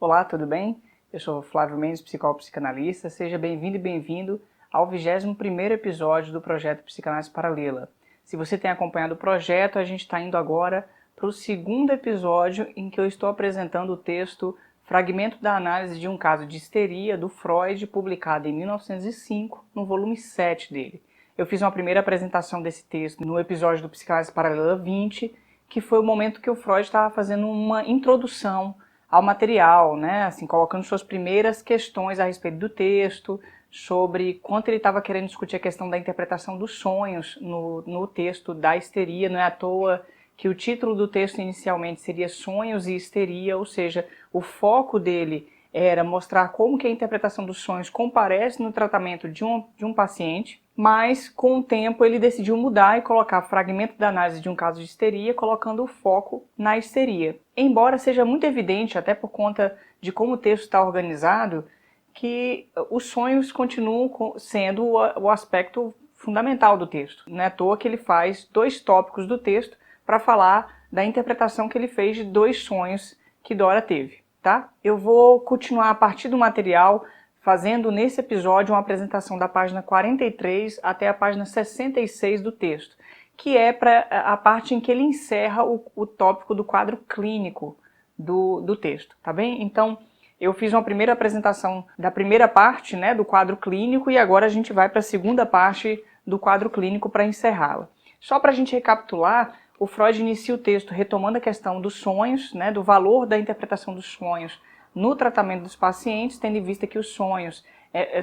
Olá, tudo bem? Eu sou Flávio Mendes, psicólogo psicanalista. Seja bem-vindo e bem-vindo ao 21º episódio do projeto Psicanálise Paralela. Se você tem acompanhado o projeto, a gente está indo agora para o segundo episódio em que eu estou apresentando o texto Fragmento da Análise de um Caso de Histeria, do Freud, publicado em 1905, no volume 7 dele. Eu fiz uma primeira apresentação desse texto no episódio do Psicanálise Paralela 20, que foi o momento que o Freud estava fazendo uma introdução ao material, né? Assim, colocando suas primeiras questões a respeito do texto, sobre quanto ele estava querendo discutir a questão da interpretação dos sonhos no texto da histeria. Não é à toa que o título do texto inicialmente seria Sonhos e Histeria, ou seja, o foco dele era mostrar como que a interpretação dos sonhos comparece no tratamento de um paciente, mas com o tempo ele decidiu mudar e colocar fragmento da análise de um caso de histeria, colocando o foco na histeria. Embora seja muito evidente, até por conta de como o texto está organizado, que os sonhos continuam sendo o aspecto fundamental do texto. Não é à toa que ele faz 2 tópicos do texto para falar da interpretação que ele fez de 2 sonhos que Dora teve. Tá? Eu vou continuar a partir do material, fazendo nesse episódio uma apresentação da página 43 até a página 66 do texto, que é a parte em que ele encerra o tópico do quadro clínico do texto, tá bem? Então, eu fiz uma primeira apresentação da primeira parte, né, do quadro clínico, e agora a gente vai para a segunda parte do quadro clínico para encerrá-la. Só para a gente recapitular, o Freud inicia o texto retomando a questão dos sonhos, né, do valor da interpretação dos sonhos no tratamento dos pacientes, tendo em vista que os sonhos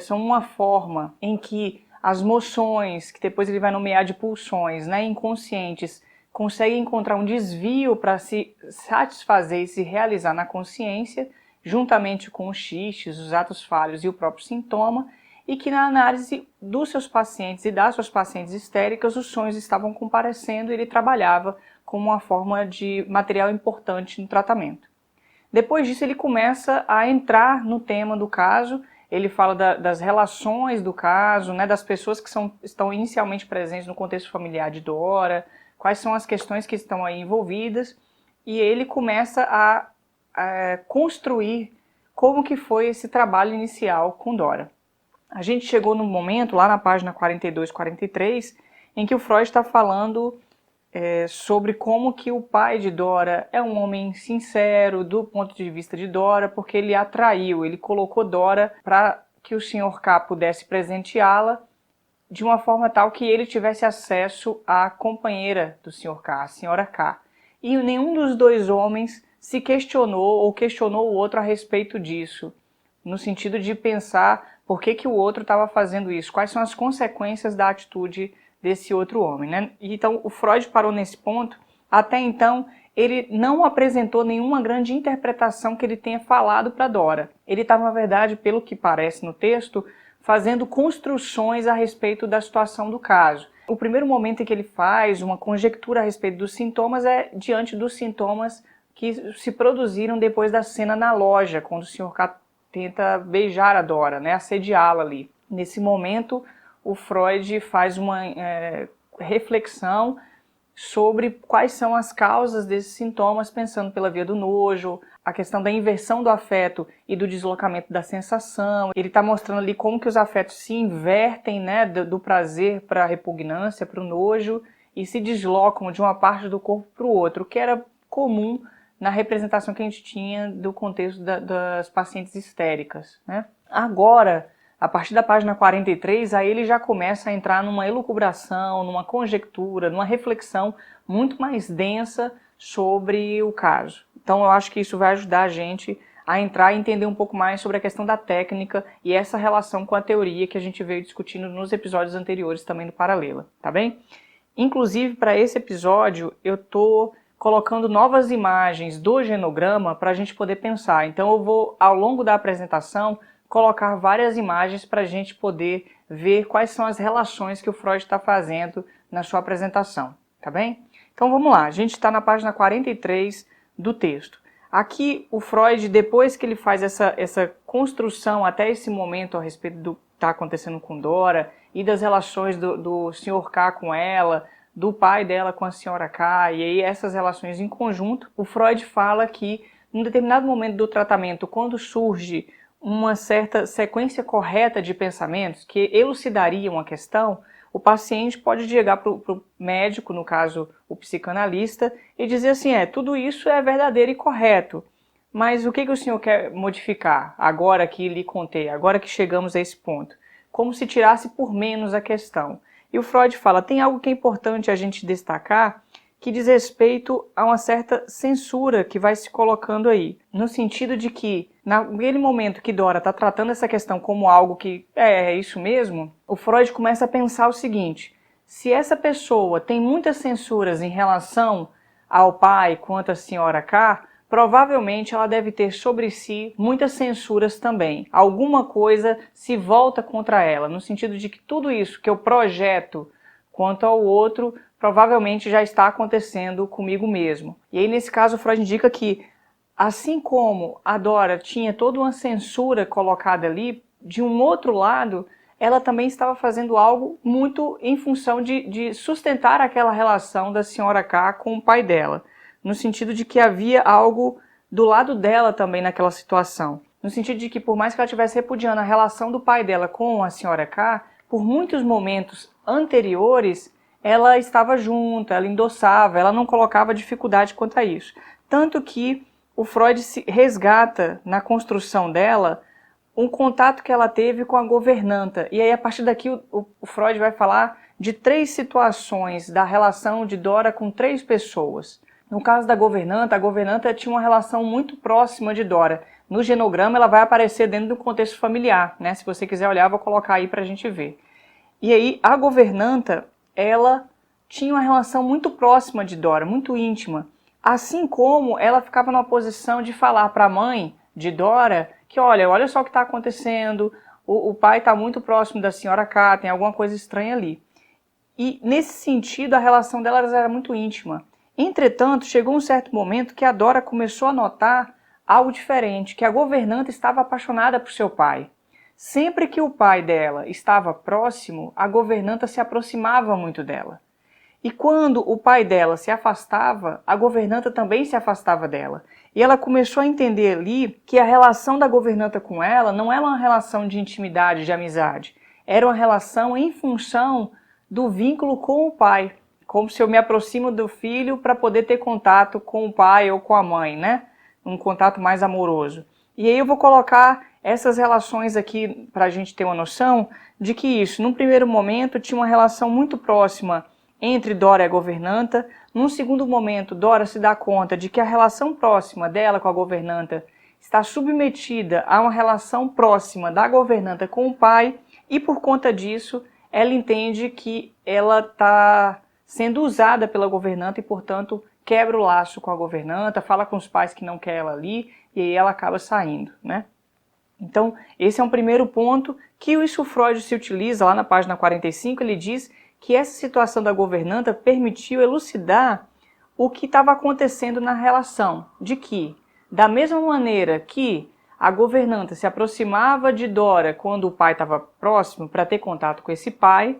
são uma forma em que as moções, que depois ele vai nomear de pulsões, né, inconscientes, conseguem encontrar um desvio para se satisfazer e se realizar na consciência, juntamente com os xistes, os atos falhos e o próprio sintoma, e que na análise dos seus pacientes e das suas pacientes histéricas, os sonhos estavam comparecendo e ele trabalhava como uma forma de material importante no tratamento. Depois disso, ele começa a entrar no tema do caso, ele fala das relações do caso, né, das pessoas que estão inicialmente presentes no contexto familiar de Dora, quais são as questões que estão aí envolvidas, e ele começa a construir como que foi esse trabalho inicial com Dora. A gente chegou num momento, lá na página 42, 43, em que o Freud está falando sobre como que o pai de Dora é um homem sincero do ponto de vista de Dora, porque ele atraiu, ele colocou Dora para que o Sr. K pudesse presenteá-la de uma forma tal que ele tivesse acesso à companheira do Sr. K, a Sra. K. E nenhum dos 2 homens se questionou ou questionou o outro a respeito disso, no sentido de pensar por que o outro estava fazendo isso, quais são as consequências da atitude desse outro homem, né? Então o Freud parou nesse ponto. Até então ele não apresentou nenhuma grande interpretação que ele tenha falado para Dora. Ele estava, na verdade, pelo que parece no texto, fazendo construções a respeito da situação do caso. O primeiro momento em que ele faz uma conjectura a respeito dos sintomas é diante dos sintomas que se produziram depois da cena na loja, quando o Sr. K tenta beijar a Dora, né, assediá-la ali. Nesse momento, o Freud faz uma reflexão sobre quais são as causas desses sintomas, pensando pela via do nojo, a questão da inversão do afeto e do deslocamento da sensação. Ele está mostrando ali como que os afetos se invertem, né, do prazer para a repugnância, para o nojo, e se deslocam de uma parte do corpo para o outro, o que era comum na representação que a gente tinha do contexto das pacientes histéricas, né? Agora, a partir da página 43, aí ele já começa a entrar numa elucubração, numa conjectura, numa reflexão muito mais densa sobre o caso. Então eu acho que isso vai ajudar a gente a entrar e entender um pouco mais sobre a questão da técnica e essa relação com a teoria que a gente veio discutindo nos episódios anteriores também do Paralela, tá bem? Inclusive, para esse episódio, eu estou colocando novas imagens do genograma para a gente poder pensar. Então eu vou, ao longo da apresentação, colocar várias imagens para a gente poder ver quais são as relações que o Freud está fazendo na sua apresentação, tá bem? Então vamos lá, a gente está na página 43 do texto. Aqui o Freud, depois que ele faz essa construção até esse momento a respeito do que está acontecendo com Dora e das relações do Sr. K com ela, do pai dela com a Sra. K, e aí essas relações em conjunto, o Freud fala que num determinado momento do tratamento, quando surge uma certa sequência correta de pensamentos que elucidariam a questão, o paciente pode chegar para o médico, no caso o psicanalista, e dizer assim, tudo isso é verdadeiro e correto, mas o que o senhor quer modificar agora que lhe contei, agora que chegamos a esse ponto? Como se tirasse por menos a questão. E o Freud fala, tem algo que é importante a gente destacar, que diz respeito a uma certa censura que vai se colocando aí, no sentido de que, naquele momento que Dora está tratando essa questão como algo que é isso mesmo, o Freud começa a pensar o seguinte, se essa pessoa tem muitas censuras em relação ao pai quanto à senhora K, provavelmente ela deve ter sobre si muitas censuras também. Alguma coisa se volta contra ela, no sentido de que tudo isso que eu projeto quanto ao outro, provavelmente já está acontecendo comigo mesmo. E aí, nesse caso, Freud indica que, assim como a Dora tinha toda uma censura colocada ali, de um outro lado, ela também estava fazendo algo muito em função de sustentar aquela relação da senhora K com o pai dela, no sentido de que havia algo do lado dela também naquela situação. No sentido de que, por mais que ela estivesse repudiando a relação do pai dela com a senhora K, por muitos momentos anteriores, ela estava junto, ela endossava, ela não colocava dificuldade quanto a isso. Tanto que o Freud se resgata na construção dela um contato que ela teve com a governanta. E aí, a partir daqui, o Freud vai falar de 3 situações da relação de Dora com 3 pessoas. No caso da governanta, a governanta tinha uma relação muito próxima de Dora. No genograma, ela vai aparecer dentro do contexto familiar, né? Se você quiser olhar, vou colocar aí para a gente ver. E aí, a governanta, ela tinha uma relação muito próxima de Dora, muito íntima. Assim como ela ficava numa posição de falar para a mãe de Dora que, olha só o que está acontecendo, o pai está muito próximo da senhora K, tem alguma coisa estranha ali. E, nesse sentido, a relação delas era muito íntima. Entretanto, chegou um certo momento que a Dora começou a notar algo diferente, que a governanta estava apaixonada por seu pai. Sempre que o pai dela estava próximo, a governanta se aproximava muito dela. E quando o pai dela se afastava, a governanta também se afastava dela. E ela começou a entender ali que a relação da governanta com ela não era uma relação de intimidade, de amizade. Era uma relação em função do vínculo com o pai. Como se eu me aproximo do filho para poder ter contato com o pai ou com a mãe, né? Um contato mais amoroso. E aí eu vou colocar essas relações aqui para a gente ter uma noção de que isso, num primeiro momento, tinha uma relação muito próxima entre Dora e a governanta. Num segundo momento, Dora se dá conta de que a relação próxima dela com a governanta está submetida a uma relação próxima da governanta com o pai e, por conta disso, ela entende que ela está sendo usada pela governanta e, portanto, quebra o laço com a governanta, fala com os pais que não quer ela ali e aí ela acaba saindo, né? Então, esse é um primeiro ponto que isso Freud se utiliza lá na página 45, ele diz que essa situação da governanta permitiu elucidar o que estava acontecendo na relação, de que, da mesma maneira que a governanta se aproximava de Dora quando o pai estava próximo para ter contato com esse pai,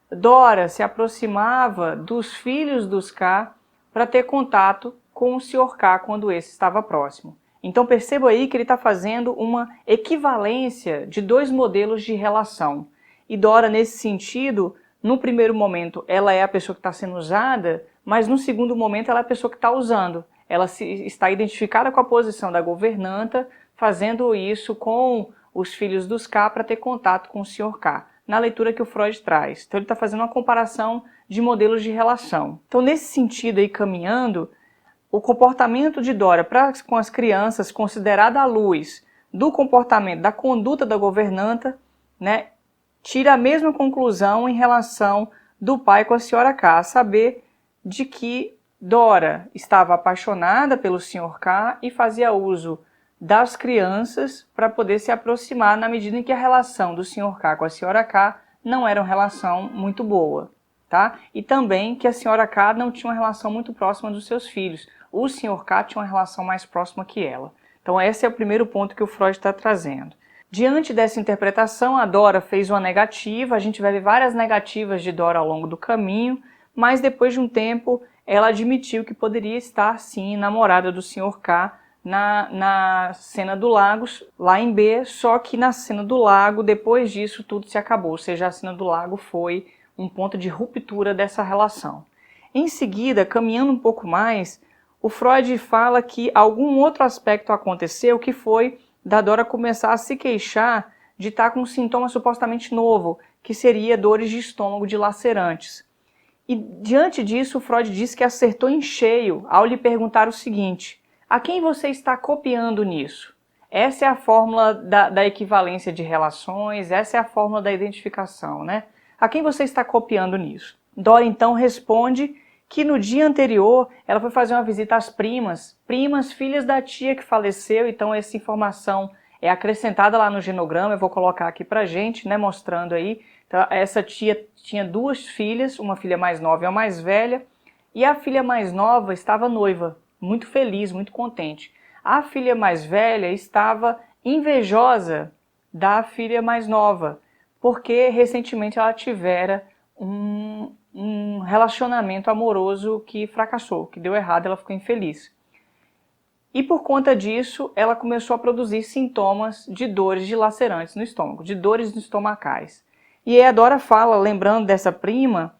Dora se aproximava dos filhos dos K para ter contato com o Sr. K quando esse estava próximo. Então perceba aí que ele está fazendo uma equivalência de 2 modelos de relação. E Dora, nesse sentido, no primeiro momento ela é a pessoa que está sendo usada, mas no segundo momento ela é a pessoa que está usando. Ela está identificada com a posição da governanta, fazendo isso com os filhos dos K para ter contato com o Sr. K, na leitura que o Freud traz. Então ele está fazendo uma comparação de modelos de relação. Então, nesse sentido aí, caminhando, o comportamento de Dora com as crianças, considerado à luz do comportamento, da conduta da governanta, né, tira a mesma conclusão em relação do pai com a senhora K, a saber de que Dora estava apaixonada pelo Sr. K e fazia uso das crianças para poder se aproximar na medida em que a relação do Sr. K com a senhora K não era uma relação muito boa, tá? E também que a senhora K não tinha uma relação muito próxima dos seus filhos. O Sr. K tinha uma relação mais próxima que ela. Então esse é o primeiro ponto que o Freud está trazendo. Diante dessa interpretação, a Dora fez uma negativa, a gente vai ver várias negativas de Dora ao longo do caminho, mas depois de um tempo ela admitiu que poderia estar sim namorada do Sr. K, na cena do lago, lá em B, só que na cena do lago, depois disso, tudo se acabou, ou seja, a cena do lago foi um ponto de ruptura dessa relação. Em seguida, caminhando um pouco mais, o Freud fala que algum outro aspecto aconteceu, que foi da Dora começar a se queixar de estar com um sintoma supostamente novo, que seria dores de estômago dilacerantes. E diante disso, o Freud diz que acertou em cheio ao lhe perguntar o seguinte: a quem você está copiando nisso? Essa é a fórmula da equivalência de relações, essa é a fórmula da identificação, né? A quem você está copiando nisso? Dora então responde que no dia anterior ela foi fazer uma visita às primas, filhas da tia que faleceu, então essa informação é acrescentada lá no genograma, eu vou colocar aqui pra gente, né, mostrando aí. Então, essa tia tinha 2 filhas, uma filha mais nova e uma mais velha, e a filha mais nova estava noiva, muito feliz, muito contente. A filha mais velha estava invejosa da filha mais nova, porque recentemente ela tivera um relacionamento amoroso que fracassou, que deu errado, ela ficou infeliz. E por conta disso, ela começou a produzir sintomas de dores dilacerantes no estômago, de dores estomacais. E aí a Dora fala, lembrando dessa prima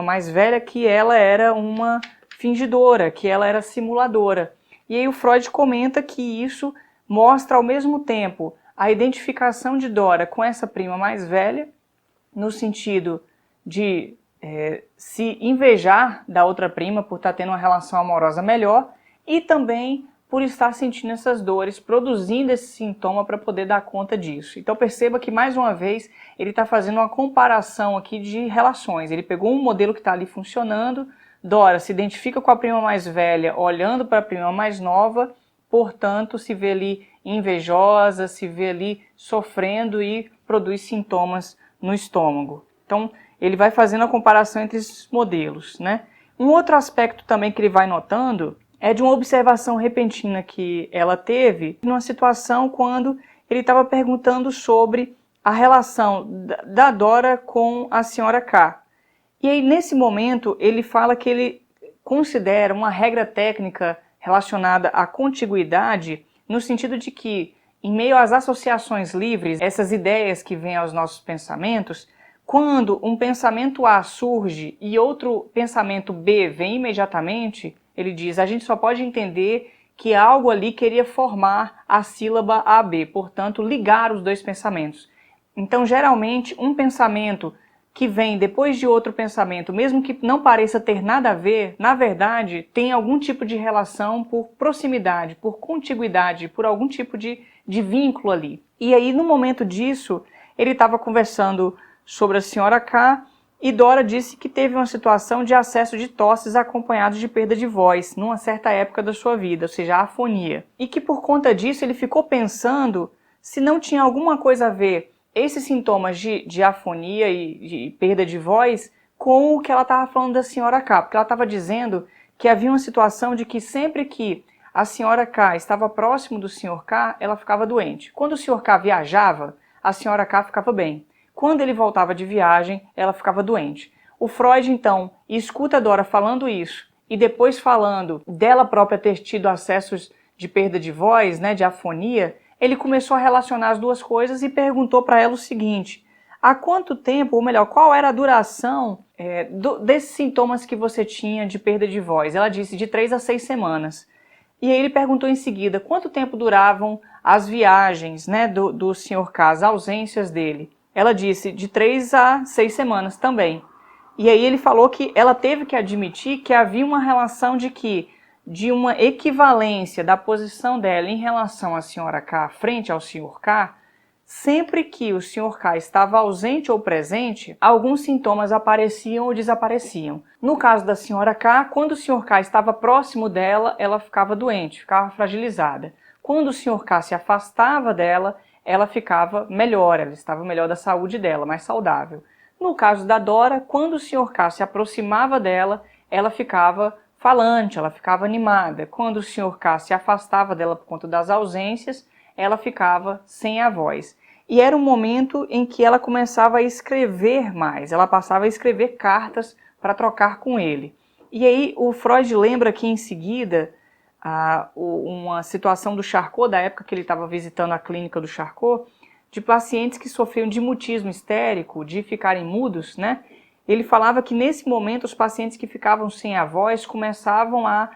mais velha, que ela era uma fingidora, que ela era simuladora. E aí o Freud comenta que isso mostra ao mesmo tempo a identificação de Dora com essa prima mais velha, no sentido de se invejar da outra prima por estar tendo uma relação amorosa melhor, e também por estar sentindo essas dores, produzindo esse sintoma para poder dar conta disso. Então perceba que, mais uma vez, ele está fazendo uma comparação aqui de relações. Ele pegou um modelo que está ali funcionando, Dora se identifica com a prima mais velha, olhando para a prima mais nova, portanto se vê ali invejosa, se vê ali sofrendo e produz sintomas no estômago. Então ele vai fazendo a comparação entre esses modelos, né? Um outro aspecto também que ele vai notando é de uma observação repentina que ela teve numa situação quando ele estava perguntando sobre a relação da Dora com a senhora K. E aí, nesse momento, ele fala que ele considera uma regra técnica relacionada à contiguidade, no sentido de que, em meio às associações livres, essas ideias que vêm aos nossos pensamentos, quando um pensamento A surge e outro pensamento B vem imediatamente, ele diz, a gente só pode entender que algo ali queria formar a sílaba AB, portanto, ligar os dois pensamentos. Então, geralmente, um pensamento que vem depois de outro pensamento, mesmo que não pareça ter nada a ver, na verdade, tem algum tipo de relação por proximidade, por contiguidade, por algum tipo de vínculo ali. E aí, no momento disso, ele estava conversando sobre a senhora K, e Dora disse que teve uma situação de acesso de tosses acompanhados de perda de voz, numa certa época da sua vida, ou seja, a afonia. E que por conta disso ele ficou pensando se não tinha alguma coisa a ver esses sintomas de afonia e de perda de voz com o que ela estava falando da senhora K, porque ela estava dizendo que havia uma situação de que sempre que a senhora K estava próximo do senhor K, ela ficava doente. Quando o senhor K viajava, a senhora K ficava bem. Quando ele voltava de viagem, ela ficava doente. O Freud, então, escuta a Dora falando isso, e depois falando dela própria ter tido acessos de perda de voz, né, de afonia, ele começou a relacionar as duas coisas e perguntou para ela o seguinte: há quanto tempo, ou melhor, qual era a duração desses sintomas que você tinha de perda de voz? Ela disse de 3 a 6 semanas. E aí ele perguntou em seguida quanto tempo duravam as viagens, né, do Sr. K, as ausências dele. Ela disse de 3 a 6 semanas também. E aí ele falou que ela teve que admitir que havia uma relação de uma equivalência da posição dela em relação à senhora K frente ao Sr. K. Sempre que o Sr. K estava ausente ou presente, alguns sintomas apareciam ou desapareciam. No caso da senhora K, quando o Sr. K estava próximo dela, ela ficava doente, ficava fragilizada. Quando o Sr. K se afastava dela, ela ficava melhor, ela estava melhor da saúde dela, mais saudável. No caso da Dora, quando o Sr. K se aproximava dela, ela ficava falante, ela ficava animada. Quando o Sr. K se afastava dela por conta das ausências, ela ficava sem a voz. E era um momento em que ela começava a escrever mais, ela passava a escrever cartas para trocar com ele. E aí o Freud lembra que em seguida uma situação do Charcot, da época que ele estava visitando a clínica do Charcot, de pacientes que sofriam de mutismo histérico, de ficarem mudos, né? Ele falava que nesse momento os pacientes que ficavam sem a voz começavam a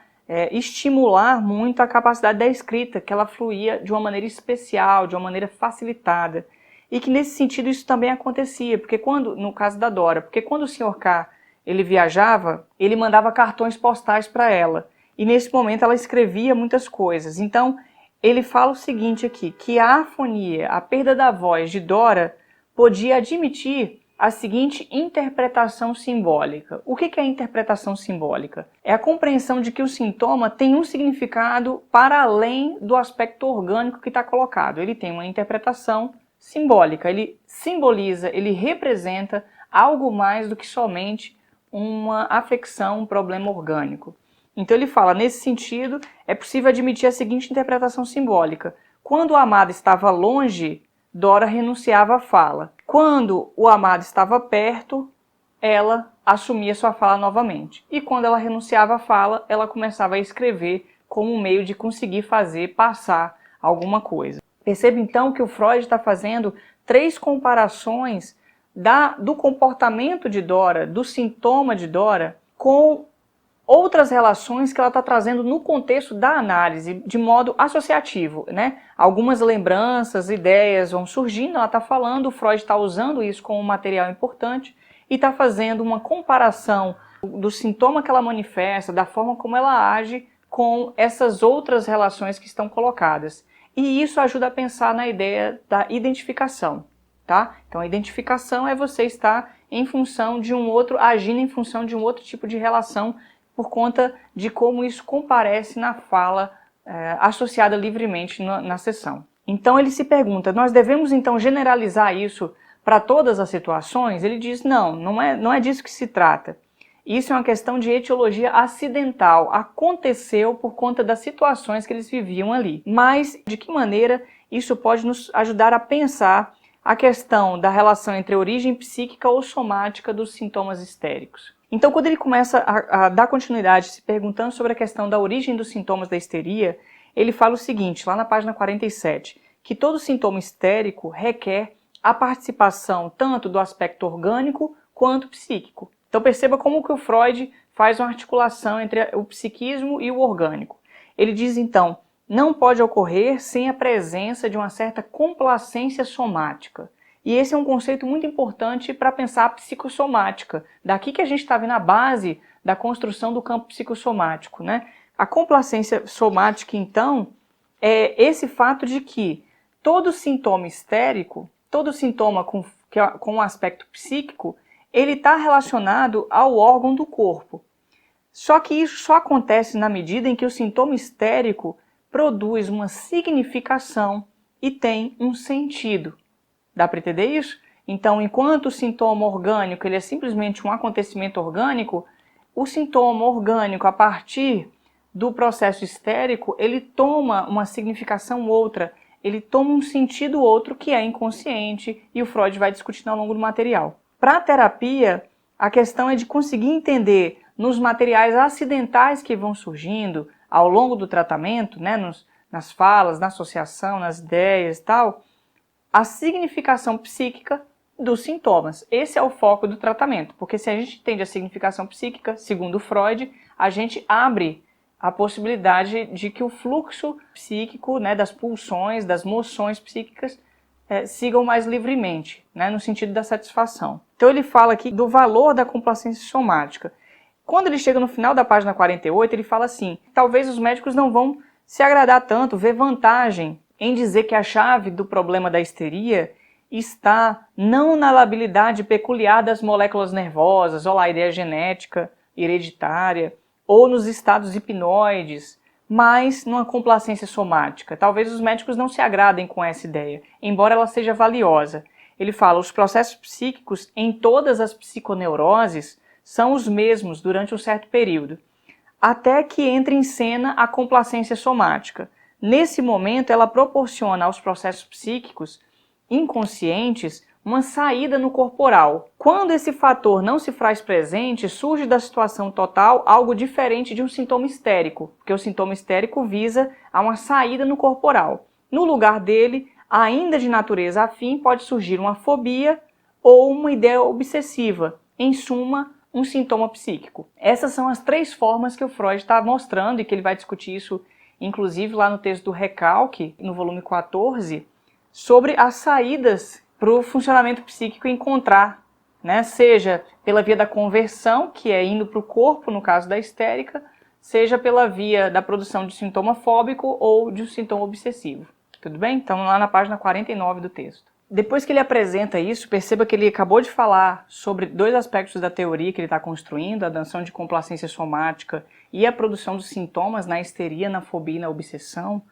estimular muito a capacidade da escrita, que ela fluía de uma maneira especial, de uma maneira facilitada. E que nesse sentido isso também acontecia, porque no caso da Dora, porque quando o Sr. K ele viajava, ele mandava cartões postais para ela. E nesse momento ela escrevia muitas coisas. Então ele fala o seguinte aqui, que a afonia, a perda da voz de Dora, podia admitir a seguinte interpretação simbólica. O que é a interpretação simbólica? É a compreensão de que o sintoma tem um significado para além do aspecto orgânico que está colocado. Ele tem uma interpretação simbólica, ele simboliza, ele representa algo mais do que somente uma afecção, um problema orgânico. Então ele fala, nesse sentido, é possível admitir a seguinte interpretação simbólica. Quando o amado estava longe, Dora renunciava à fala. Quando o amado estava perto, ela assumia sua fala novamente. E quando ela renunciava à fala, ela começava a escrever como um meio de conseguir fazer passar alguma coisa. Perceba então que o Freud está fazendo 3 comparações do comportamento de Dora, do sintoma de Dora, com outras relações que ela está trazendo no contexto da análise, de modo associativo, né? Algumas lembranças, ideias vão surgindo, ela está falando, o Freud está usando isso como um material importante e está fazendo uma comparação do sintoma que ela manifesta, da forma como ela age com essas outras relações que estão colocadas. E isso ajuda a pensar na ideia da identificação, tá? Então a identificação é você estar em função de um outro, agindo em função de um outro tipo de relação por conta de como isso comparece na fala associada livremente na sessão. Então ele se pergunta, nós devemos então generalizar isso para todas as situações? Ele diz, não é disso que se trata. Isso é uma questão de etiologia acidental, aconteceu por conta das situações que eles viviam ali. Mas de que maneira isso pode nos ajudar a pensar a questão da relação entre a origem psíquica ou somática dos sintomas histéricos? Então, quando ele começa a dar continuidade se perguntando sobre a questão da origem dos sintomas da histeria, ele fala o seguinte, lá na página 47, que todo sintoma histérico requer a participação tanto do aspecto orgânico quanto psíquico. Então perceba como que o Freud faz uma articulação entre o psiquismo e o orgânico. Ele diz então, não pode ocorrer sem a presença de uma certa complacência somática. E esse é um conceito muito importante para pensar a psicossomática. Daqui que a gente está vendo a base da construção do campo psicossomático, né? A complacência somática, então, é esse fato de que todo sintoma histérico, todo sintoma com um aspecto psíquico, ele está relacionado ao órgão do corpo. Só que isso só acontece na medida em que o sintoma histérico produz uma significação e tem um sentido. Dá para entender isso? Então, enquanto o sintoma orgânico ele é simplesmente um acontecimento orgânico, o sintoma orgânico, a partir do processo histérico, ele toma uma significação outra, ele toma um sentido outro que é inconsciente e o Freud vai discutindo ao longo do material. Para a terapia, a questão é de conseguir entender nos materiais acidentais que vão surgindo ao longo do tratamento, né, nas falas, na associação, nas ideias e tal, a significação psíquica dos sintomas. Esse é o foco do tratamento, porque se a gente entende a significação psíquica, segundo Freud, a gente abre a possibilidade de que o fluxo psíquico, né, das pulsões, das moções psíquicas, sigam mais livremente, né, no sentido da satisfação. Então ele fala aqui do valor da complacência somática. Quando ele chega no final da página 48, ele fala assim, talvez os médicos não vão se agradar tanto, ver vantagem em dizer que a chave do problema da histeria está não na labilidade peculiar das moléculas nervosas, ou lá a ideia genética, hereditária, ou nos estados hipnoides, mas numa complacência somática. Talvez os médicos não se agradem com essa ideia, embora ela seja valiosa. Ele fala, os processos psíquicos em todas as psiconeuroses são os mesmos durante um certo período, até que entre em cena a complacência somática. Nesse momento, ela proporciona aos processos psíquicos inconscientes uma saída no corporal. Quando esse fator não se faz presente, surge da situação total algo diferente de um sintoma histérico, porque o sintoma histérico visa a uma saída no corporal. No lugar dele, ainda de natureza afim, pode surgir uma fobia ou uma ideia obsessiva, em suma, um sintoma psíquico. Essas são as 3 formas que o Freud está mostrando e que ele vai discutir isso, inclusive lá no texto do Recalque, no volume 14, sobre as saídas para o funcionamento psíquico encontrar, né? Seja pela via da conversão, que é indo para o corpo, no caso da histérica, seja pela via da produção de sintoma fóbico ou de um sintoma obsessivo. Tudo bem? Então, lá na página 49 do texto. Depois que ele apresenta isso, perceba que ele acabou de falar sobre 2 aspectos da teoria que ele está construindo, a noção de complacência somática e a produção dos sintomas na histeria, na fobia e na obsessão.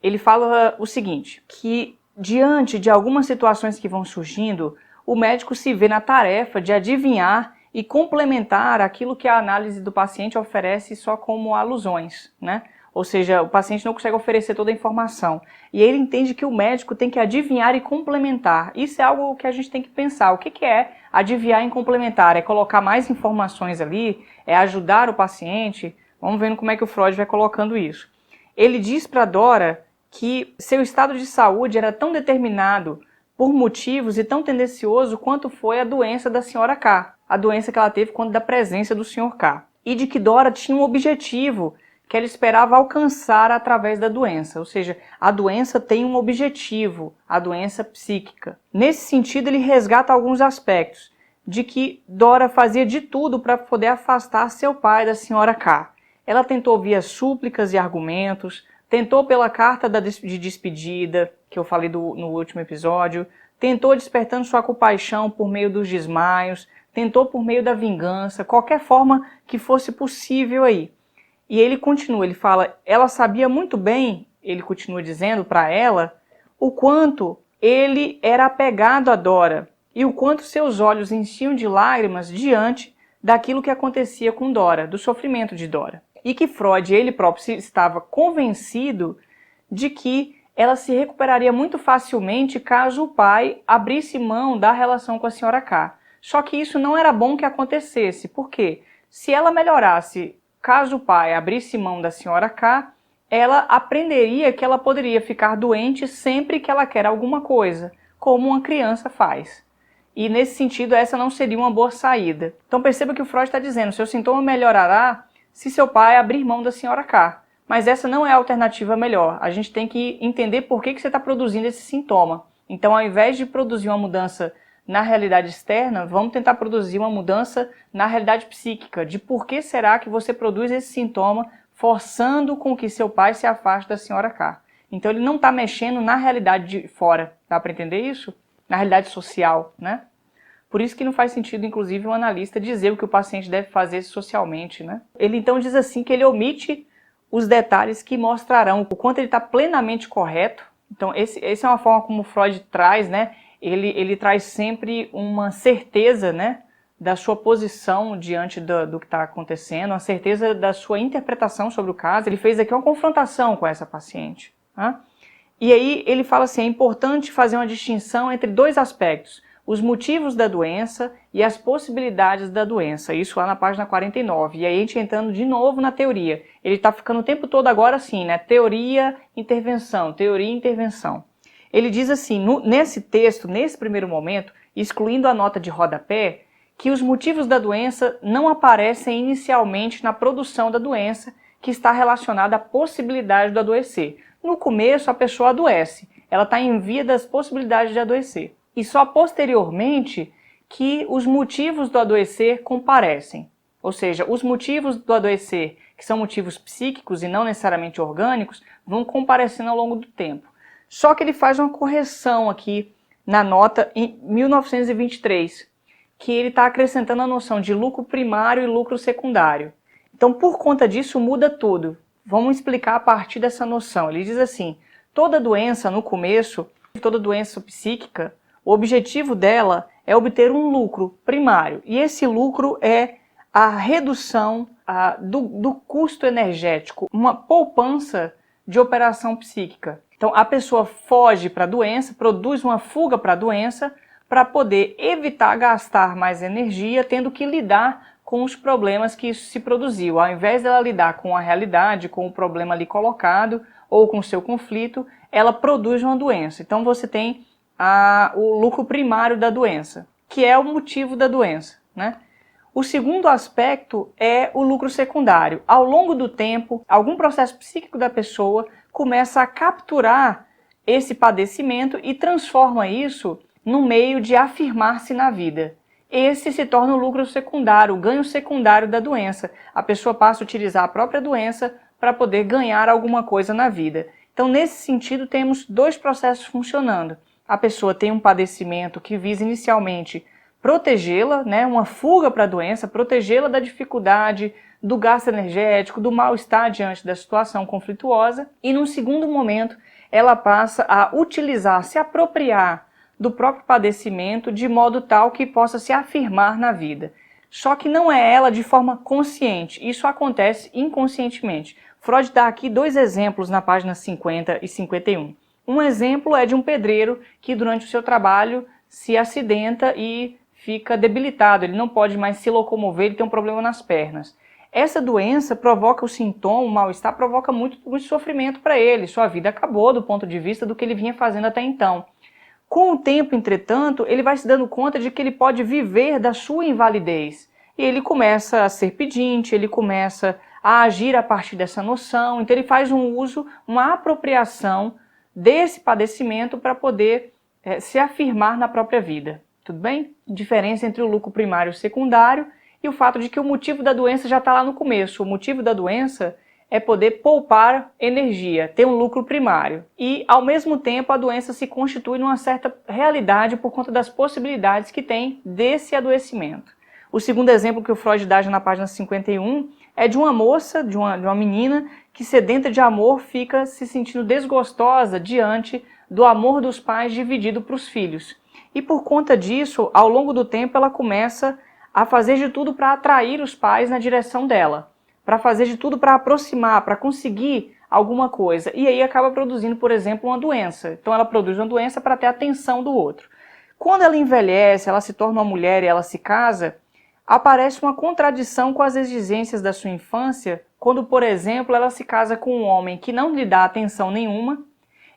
Ele fala o seguinte, que diante de algumas situações que vão surgindo, o médico se vê na tarefa de adivinhar e complementar aquilo que a análise do paciente oferece só como alusões, né? Ou seja, o paciente não consegue oferecer toda a informação. E ele entende que o médico tem que adivinhar e complementar. Isso é algo que a gente tem que pensar. O que é adivinhar e complementar? É colocar mais informações ali? É ajudar o paciente? Vamos vendo como é que o Freud vai colocando isso. Ele diz para Dora que seu estado de saúde era tão determinado por motivos e tão tendencioso quanto foi a doença da senhora K, a doença que ela teve quando da presença do Sr. K. E de que Dora tinha um objetivo que ela esperava alcançar através da doença, ou seja, a doença tem um objetivo, a doença psíquica. Nesse sentido, ele resgata alguns aspectos, de que Dora fazia de tudo para poder afastar seu pai da senhora K. Ela tentou via súplicas e argumentos, tentou pela carta de despedida, que eu falei no último episódio, tentou despertando sua compaixão por meio dos desmaios, tentou por meio da vingança, qualquer forma que fosse possível aí. E ele continua, ele fala, ela sabia muito bem, ele continua dizendo para ela, o quanto ele era apegado a Dora e o quanto seus olhos enchiam de lágrimas diante daquilo que acontecia com Dora, do sofrimento de Dora. E que Freud, ele próprio, estava convencido de que ela se recuperaria muito facilmente caso o pai abrisse mão da relação com a senhora K. Só que isso não era bom que acontecesse, porque se ela melhorasse caso o pai abrisse mão da senhora K, ela aprenderia que ela poderia ficar doente sempre que ela quer alguma coisa, como uma criança faz. E nesse sentido, essa não seria uma boa saída. Então perceba que o Freud está dizendo, seu sintoma melhorará se seu pai abrir mão da senhora K. Mas essa não é a alternativa melhor. A gente tem que entender por que você está produzindo esse sintoma. Então, ao invés de produzir uma mudança na realidade externa, vamos tentar produzir uma mudança na realidade psíquica, de por que será que você produz esse sintoma, forçando com que seu pai se afaste da senhora K. Então ele não está mexendo na realidade de fora, dá para entender isso? Na realidade social, né? Por isso que não faz sentido, inclusive, um analista dizer o que o paciente deve fazer socialmente, né? Ele então diz assim que ele omite os detalhes que mostrarão o quanto ele está plenamente correto. Então essa é uma forma como Freud traz, né? Ele traz sempre uma certeza, né, da sua posição diante do que está acontecendo, uma certeza da sua interpretação sobre o caso. Ele fez aqui uma confrontação com essa paciente. Né? E aí ele fala assim, é importante fazer uma distinção entre 2 aspectos, os motivos da doença e as possibilidades da doença, isso lá na página 49. E aí a gente entrando de novo na teoria. Ele está ficando o tempo todo agora assim, né, teoria, intervenção. Ele diz assim, nesse texto, nesse primeiro momento, excluindo a nota de rodapé, que os motivos da doença não aparecem inicialmente na produção da doença, que está relacionada à possibilidade do adoecer. No começo, a pessoa adoece, ela está em via das possibilidades de adoecer. E só posteriormente que os motivos do adoecer comparecem. Ou seja, os motivos do adoecer, que são motivos psíquicos e não necessariamente orgânicos, vão comparecendo ao longo do tempo. Só que ele faz uma correção aqui na nota em 1923, que ele está acrescentando a noção de lucro primário e lucro secundário. Então, por conta disso, muda tudo. Vamos explicar a partir dessa noção. Ele diz assim, toda doença no começo, toda doença psíquica, o objetivo dela é obter um lucro primário. E esse lucro é a redução do custo energético, uma poupança de operação psíquica. Então, a pessoa foge para a doença, produz uma fuga para a doença para poder evitar gastar mais energia, tendo que lidar com os problemas que isso se produziu. Ao invés dela lidar com a realidade, com o problema ali colocado, ou com o seu conflito, ela produz uma doença. Então você tem o lucro primário da doença, que é o motivo da doença, né? O segundo aspecto é o lucro secundário. Ao longo do tempo, algum processo psíquico da pessoa começa a capturar esse padecimento e transforma isso no meio de afirmar-se na vida. Esse se torna o lucro secundário, o ganho secundário da doença. A pessoa passa a utilizar a própria doença para poder ganhar alguma coisa na vida. Então, nesse sentido, temos dois processos funcionando. A pessoa tem um padecimento que visa inicialmente protegê-la, né, uma fuga para a doença, protegê-la da dificuldade, do gasto energético, do mal-estar diante da situação conflituosa, e num segundo momento ela passa a utilizar, se apropriar do próprio padecimento de modo tal que possa se afirmar na vida. Só que não é ela de forma consciente, isso acontece inconscientemente. Freud dá aqui dois exemplos na página 50 e 51. Um exemplo é de um pedreiro que durante o seu trabalho se acidenta e fica debilitado, ele não pode mais se locomover, ele tem um problema nas pernas. Essa doença provoca o sintoma, o mal-estar, provoca muito sofrimento para ele, sua vida acabou do ponto de vista do que ele vinha fazendo até então. Com o tempo, entretanto, ele vai se dando conta de que ele pode viver da sua invalidez. E ele começa a ser pedinte, ele começa a agir a partir dessa noção, então ele faz um uso, uma apropriação desse padecimento para poder se afirmar na própria vida. Tudo bem? Diferença entre o lucro primário e o secundário e o fato de que o motivo da doença já está lá no começo. O motivo da doença é poder poupar energia, ter um lucro primário. E, ao mesmo tempo, a doença se constitui numa certa realidade por conta das possibilidades que tem desse adoecimento. O segundo exemplo que o Freud dá já na página 51 é de uma moça, de uma menina, que sedenta de amor fica se sentindo desgostosa diante do amor dos pais dividido para os filhos. E por conta disso, ao longo do tempo, ela começa a fazer de tudo para atrair os pais na direção dela, para fazer de tudo para aproximar, para conseguir alguma coisa. E aí acaba produzindo, por exemplo, uma doença. Então ela produz uma doença para ter a atenção do outro. Quando ela envelhece, ela se torna uma mulher e ela se casa, aparece uma contradição com as exigências da sua infância, quando, por exemplo, ela se casa com um homem que não lhe dá atenção nenhuma,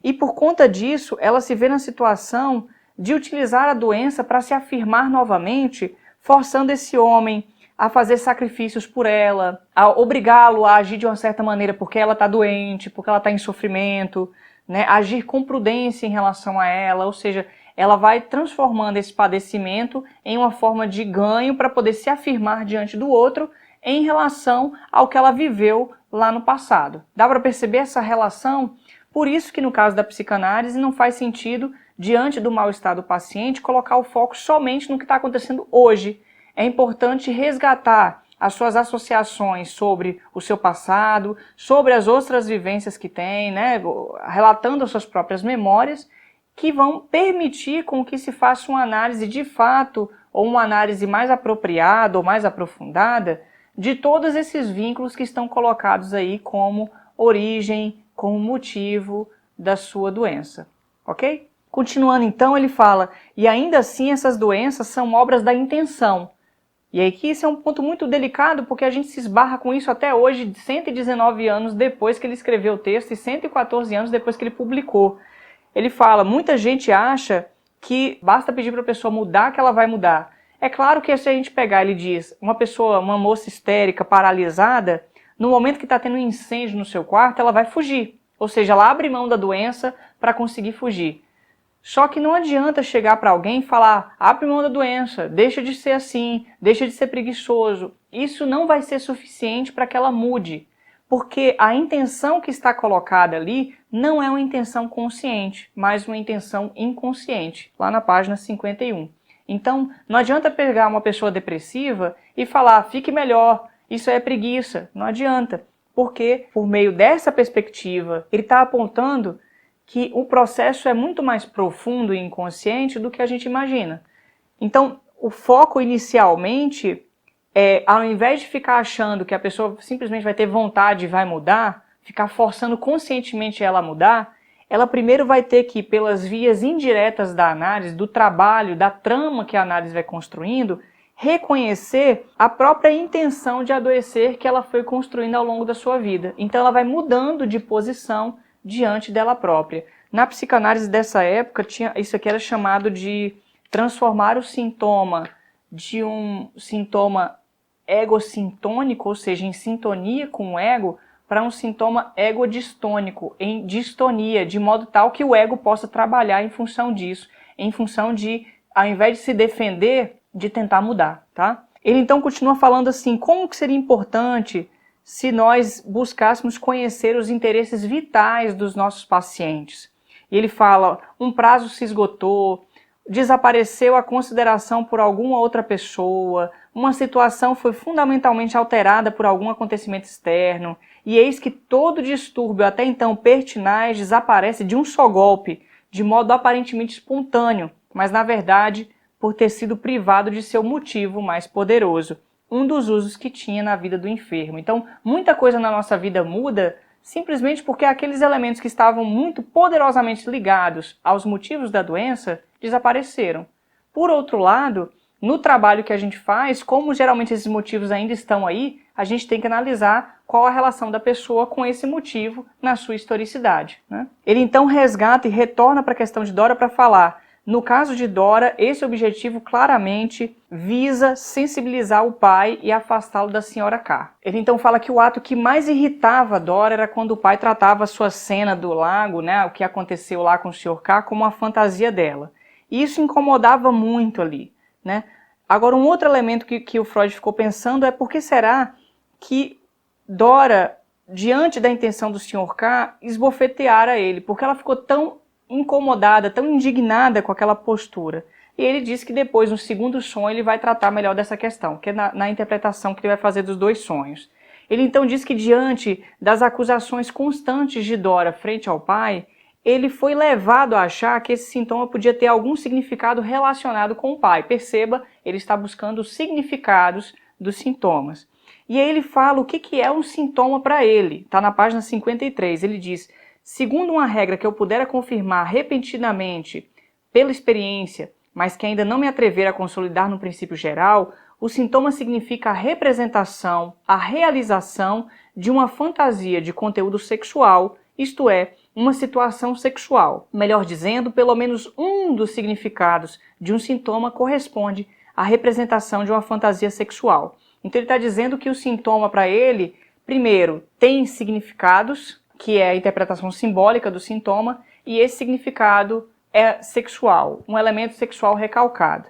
e por conta disso, ela se vê na situação de utilizar a doença para se afirmar novamente, forçando esse homem a fazer sacrifícios por ela, a obrigá-lo a agir de uma certa maneira porque ela está doente, porque ela está em sofrimento, né? Agir com prudência em relação a ela, ou seja, ela vai transformando esse padecimento em uma forma de ganho para poder se afirmar diante do outro em relação ao que ela viveu lá no passado. Dá para perceber essa relação? Por isso que no caso da psicanálise não faz sentido, diante do mal-estar do paciente, colocar o foco somente no que está acontecendo hoje. É importante resgatar as suas associações sobre o seu passado, sobre as outras vivências que tem, né, relatando as suas próprias memórias, que vão permitir com que se faça uma análise de fato, ou uma análise mais apropriada ou mais aprofundada, de todos esses vínculos que estão colocados aí como origem, como motivo da sua doença, ok? Continuando então, ele fala, e ainda assim essas doenças são obras da intenção. E aí que isso é um ponto muito delicado, porque a gente se esbarra com isso até hoje, 119 anos depois que ele escreveu o texto e 114 anos depois que ele publicou. Ele fala, muita gente acha que basta pedir para a pessoa mudar que ela vai mudar. É claro que se a gente pegar, ele diz, uma moça histérica, paralisada, no momento que está tendo um incêndio no seu quarto, ela vai fugir. Ou seja, ela abre mão da doença para conseguir fugir. Só que não adianta chegar para alguém e falar, abre mão da doença, deixa de ser assim, deixa de ser preguiçoso. Isso não vai ser suficiente para que ela mude, porque a intenção que está colocada ali não é uma intenção consciente, mas uma intenção inconsciente, lá na página 51. Então, não adianta pegar uma pessoa depressiva e falar, fique melhor, isso é preguiça. Não adianta, porque por meio dessa perspectiva, ele está apontando que o processo é muito mais profundo e inconsciente do que a gente imagina. Então, o foco inicialmente é, ao invés de ficar achando que a pessoa simplesmente vai ter vontade e vai mudar, ficar forçando conscientemente ela a mudar, ela primeiro vai ter que, pelas vias indiretas da análise, do trabalho, da trama que a análise vai construindo, reconhecer a própria intenção de adoecer que ela foi construindo ao longo da sua vida. Então ela vai mudando de posição diante dela própria. Na psicanálise dessa época, isso aqui era chamado de transformar o sintoma de um sintoma egocintônico, ou seja, em sintonia com o ego, para um sintoma egodistônico, em distonia, de modo tal que o ego possa trabalhar em função disso, em função de, ao invés de se defender, de tentar mudar, tá? Ele então continua falando assim, como que seria importante se nós buscássemos conhecer os interesses vitais dos nossos pacientes. E ele fala, um prazo se esgotou, desapareceu a consideração por alguma outra pessoa, uma situação foi fundamentalmente alterada por algum acontecimento externo, e eis que todo distúrbio até então pertinaz desaparece de um só golpe, de modo aparentemente espontâneo, mas na verdade por ter sido privado de seu motivo mais poderoso, um dos usos que tinha na vida do enfermo. Então, muita coisa na nossa vida muda simplesmente porque aqueles elementos que estavam muito poderosamente ligados aos motivos da doença desapareceram. Por outro lado, no trabalho que a gente faz, como geralmente esses motivos ainda estão aí, a gente tem que analisar qual a relação da pessoa com esse motivo na sua historicidade, né? Ele então resgata e retorna para a questão de Dora para falar, no caso de Dora, esse objetivo claramente visa sensibilizar o pai e afastá-lo da senhora K. Ele então fala que o ato que mais irritava Dora era quando o pai tratava a sua cena do lago, né, o que aconteceu lá com o senhor K, como uma fantasia dela. E isso incomodava muito ali, né? Agora, um outro elemento que o Freud ficou pensando é por que será que Dora, diante da intenção do senhor K, esbofeteara ele? Porque ela ficou tão incomodada, tão indignada com aquela postura. E ele diz que depois, no segundo sonho, ele vai tratar melhor dessa questão, que é na interpretação que ele vai fazer dos dois sonhos. Ele então diz que diante das acusações constantes de Dora frente ao pai, ele foi levado a achar que esse sintoma podia ter algum significado relacionado com o pai. Perceba, ele está buscando os significados dos sintomas. E aí ele fala o que é um sintoma para ele. Está na página 53, ele diz, segundo uma regra que eu pudera confirmar repentinamente pela experiência, mas que ainda não me atrever a consolidar no princípio geral, o sintoma significa a representação, a realização de uma fantasia de conteúdo sexual, isto é, uma situação sexual. Melhor dizendo, pelo menos um dos significados de um sintoma corresponde à representação de uma fantasia sexual. Então ele está dizendo que o sintoma para ele, primeiro, tem significados, que é a interpretação simbólica do sintoma, e esse significado é sexual, um elemento sexual recalcado.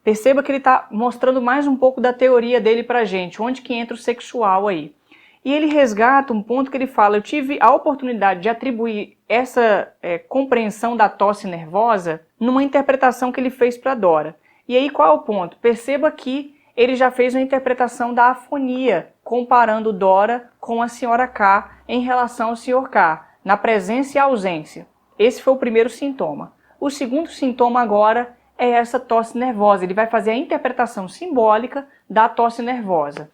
Perceba que ele está mostrando mais um pouco da teoria dele para a gente, onde que entra o sexual aí. E ele resgata um ponto que ele fala, eu tive a oportunidade de atribuir essa compreensão da tosse nervosa numa interpretação que ele fez para Dora. E aí qual é o ponto? Perceba que ele já fez uma interpretação da afonia, comparando Dora com a senhora K em relação ao senhor K, na presença e ausência. Esse foi o primeiro sintoma. O segundo sintoma agora é essa tosse nervosa. Ele vai fazer a interpretação simbólica da tosse nervosa.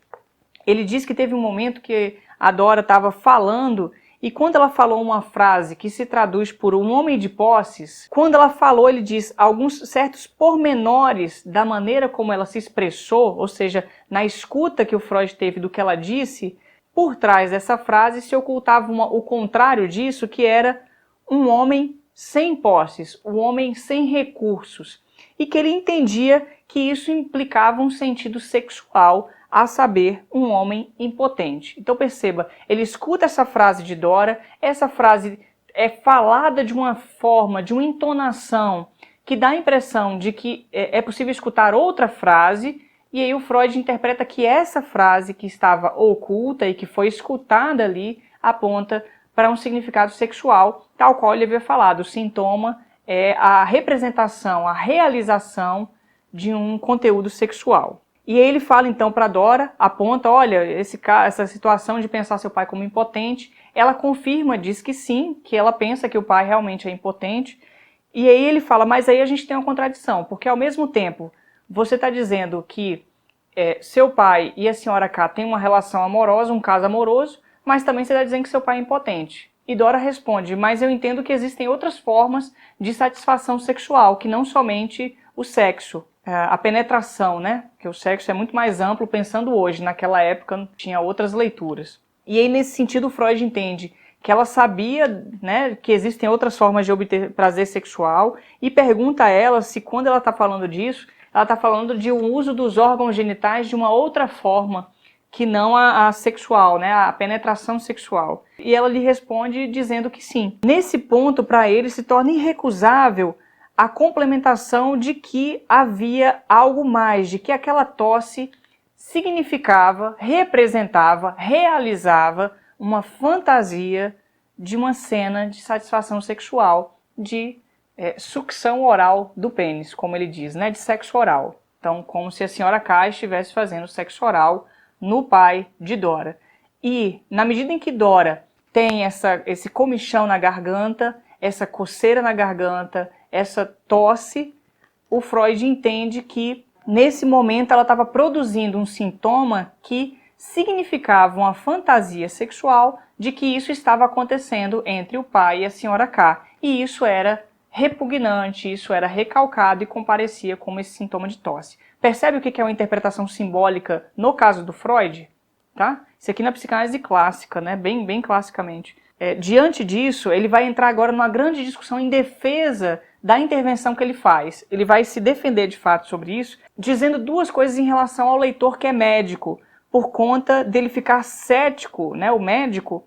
Ele diz que teve um momento que a Dora estava falando e quando ela falou uma frase que se traduz por um homem de posses, quando ela falou, ele diz, alguns certos pormenores da maneira como ela se expressou, ou seja, na escuta que o Freud teve do que ela disse, por trás dessa frase se ocultava o contrário disso, que era um homem sem posses, um homem sem recursos, e que ele entendia que isso implicava um sentido sexual, a saber, um homem impotente. Então perceba, ele escuta essa frase de Dora, essa frase é falada de uma forma, de uma entonação, que dá a impressão de que é possível escutar outra frase, e aí o Freud interpreta que essa frase que estava oculta e que foi escutada ali, aponta para um significado sexual, tal qual ele havia falado. O sintoma é a representação, a realização de um conteúdo sexual. E aí ele fala então para Dora, aponta, olha, essa situação de pensar seu pai como impotente, ela confirma, diz que sim, que ela pensa que o pai realmente é impotente, e aí ele fala, mas aí a gente tem uma contradição, porque ao mesmo tempo você está dizendo que seu pai e a senhora K têm uma relação amorosa, um caso amoroso, mas também você está dizendo que seu pai é impotente. E Dora responde, mas eu entendo que existem outras formas de satisfação sexual, que não somente o sexo, a penetração, né? Porque o sexo é muito mais amplo pensando hoje, naquela época tinha outras leituras. E aí nesse sentido Freud entende que ela sabia, né, que existem outras formas de obter prazer sexual e pergunta a ela se quando ela está falando disso, ela está falando de um uso dos órgãos genitais de uma outra forma que não a sexual, né, a penetração sexual. E ela lhe responde dizendo que sim. Nesse ponto, para ele, se torna irrecusável a complementação de que havia algo mais, de que aquela tosse significava, representava, realizava uma fantasia de uma cena de satisfação sexual, de sucção oral do pênis, como ele diz, né, de sexo oral. Então, como se a senhora K estivesse fazendo sexo oral no pai de Dora. E, na medida em que Dora tem esse comichão na garganta, essa coceira na garganta, essa tosse, o Freud entende que, nesse momento, ela estava produzindo um sintoma que significava uma fantasia sexual de que isso estava acontecendo entre o pai e a senhora K. E isso era repugnante, isso era recalcado e comparecia como esse sintoma de tosse. Percebe o que é uma interpretação simbólica no caso do Freud? Tá? Isso aqui na psicanálise clássica, né? bem classicamente. Diante disso, ele vai entrar agora numa grande discussão em defesa da intervenção que ele faz. Ele vai se defender de fato sobre isso, dizendo duas coisas em relação ao leitor que é médico, por conta dele ficar cético, né, o médico,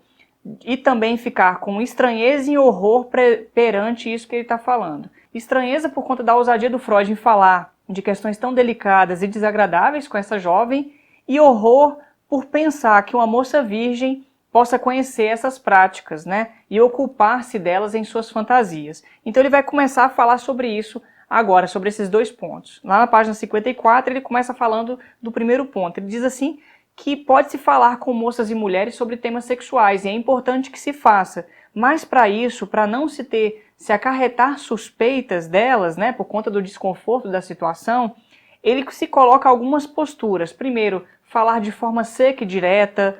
e também ficar com estranheza e horror perante isso que ele está falando. Estranheza por conta da ousadia do Freud em falar de questões tão delicadas e desagradáveis com essa jovem, e horror por pensar que uma moça virgem possa conhecer essas práticas, né, e ocupar-se delas em suas fantasias. Então ele vai começar a falar sobre isso agora, sobre esses dois pontos. Lá na página 54 ele começa falando do primeiro ponto. Ele diz assim que pode-se falar com moças e mulheres sobre temas sexuais, e é importante que se faça, mas para isso, para não se acarretar suspeitas delas, né, por conta do desconforto da situação, ele se coloca algumas posturas. Primeiro, falar de forma seca e direta,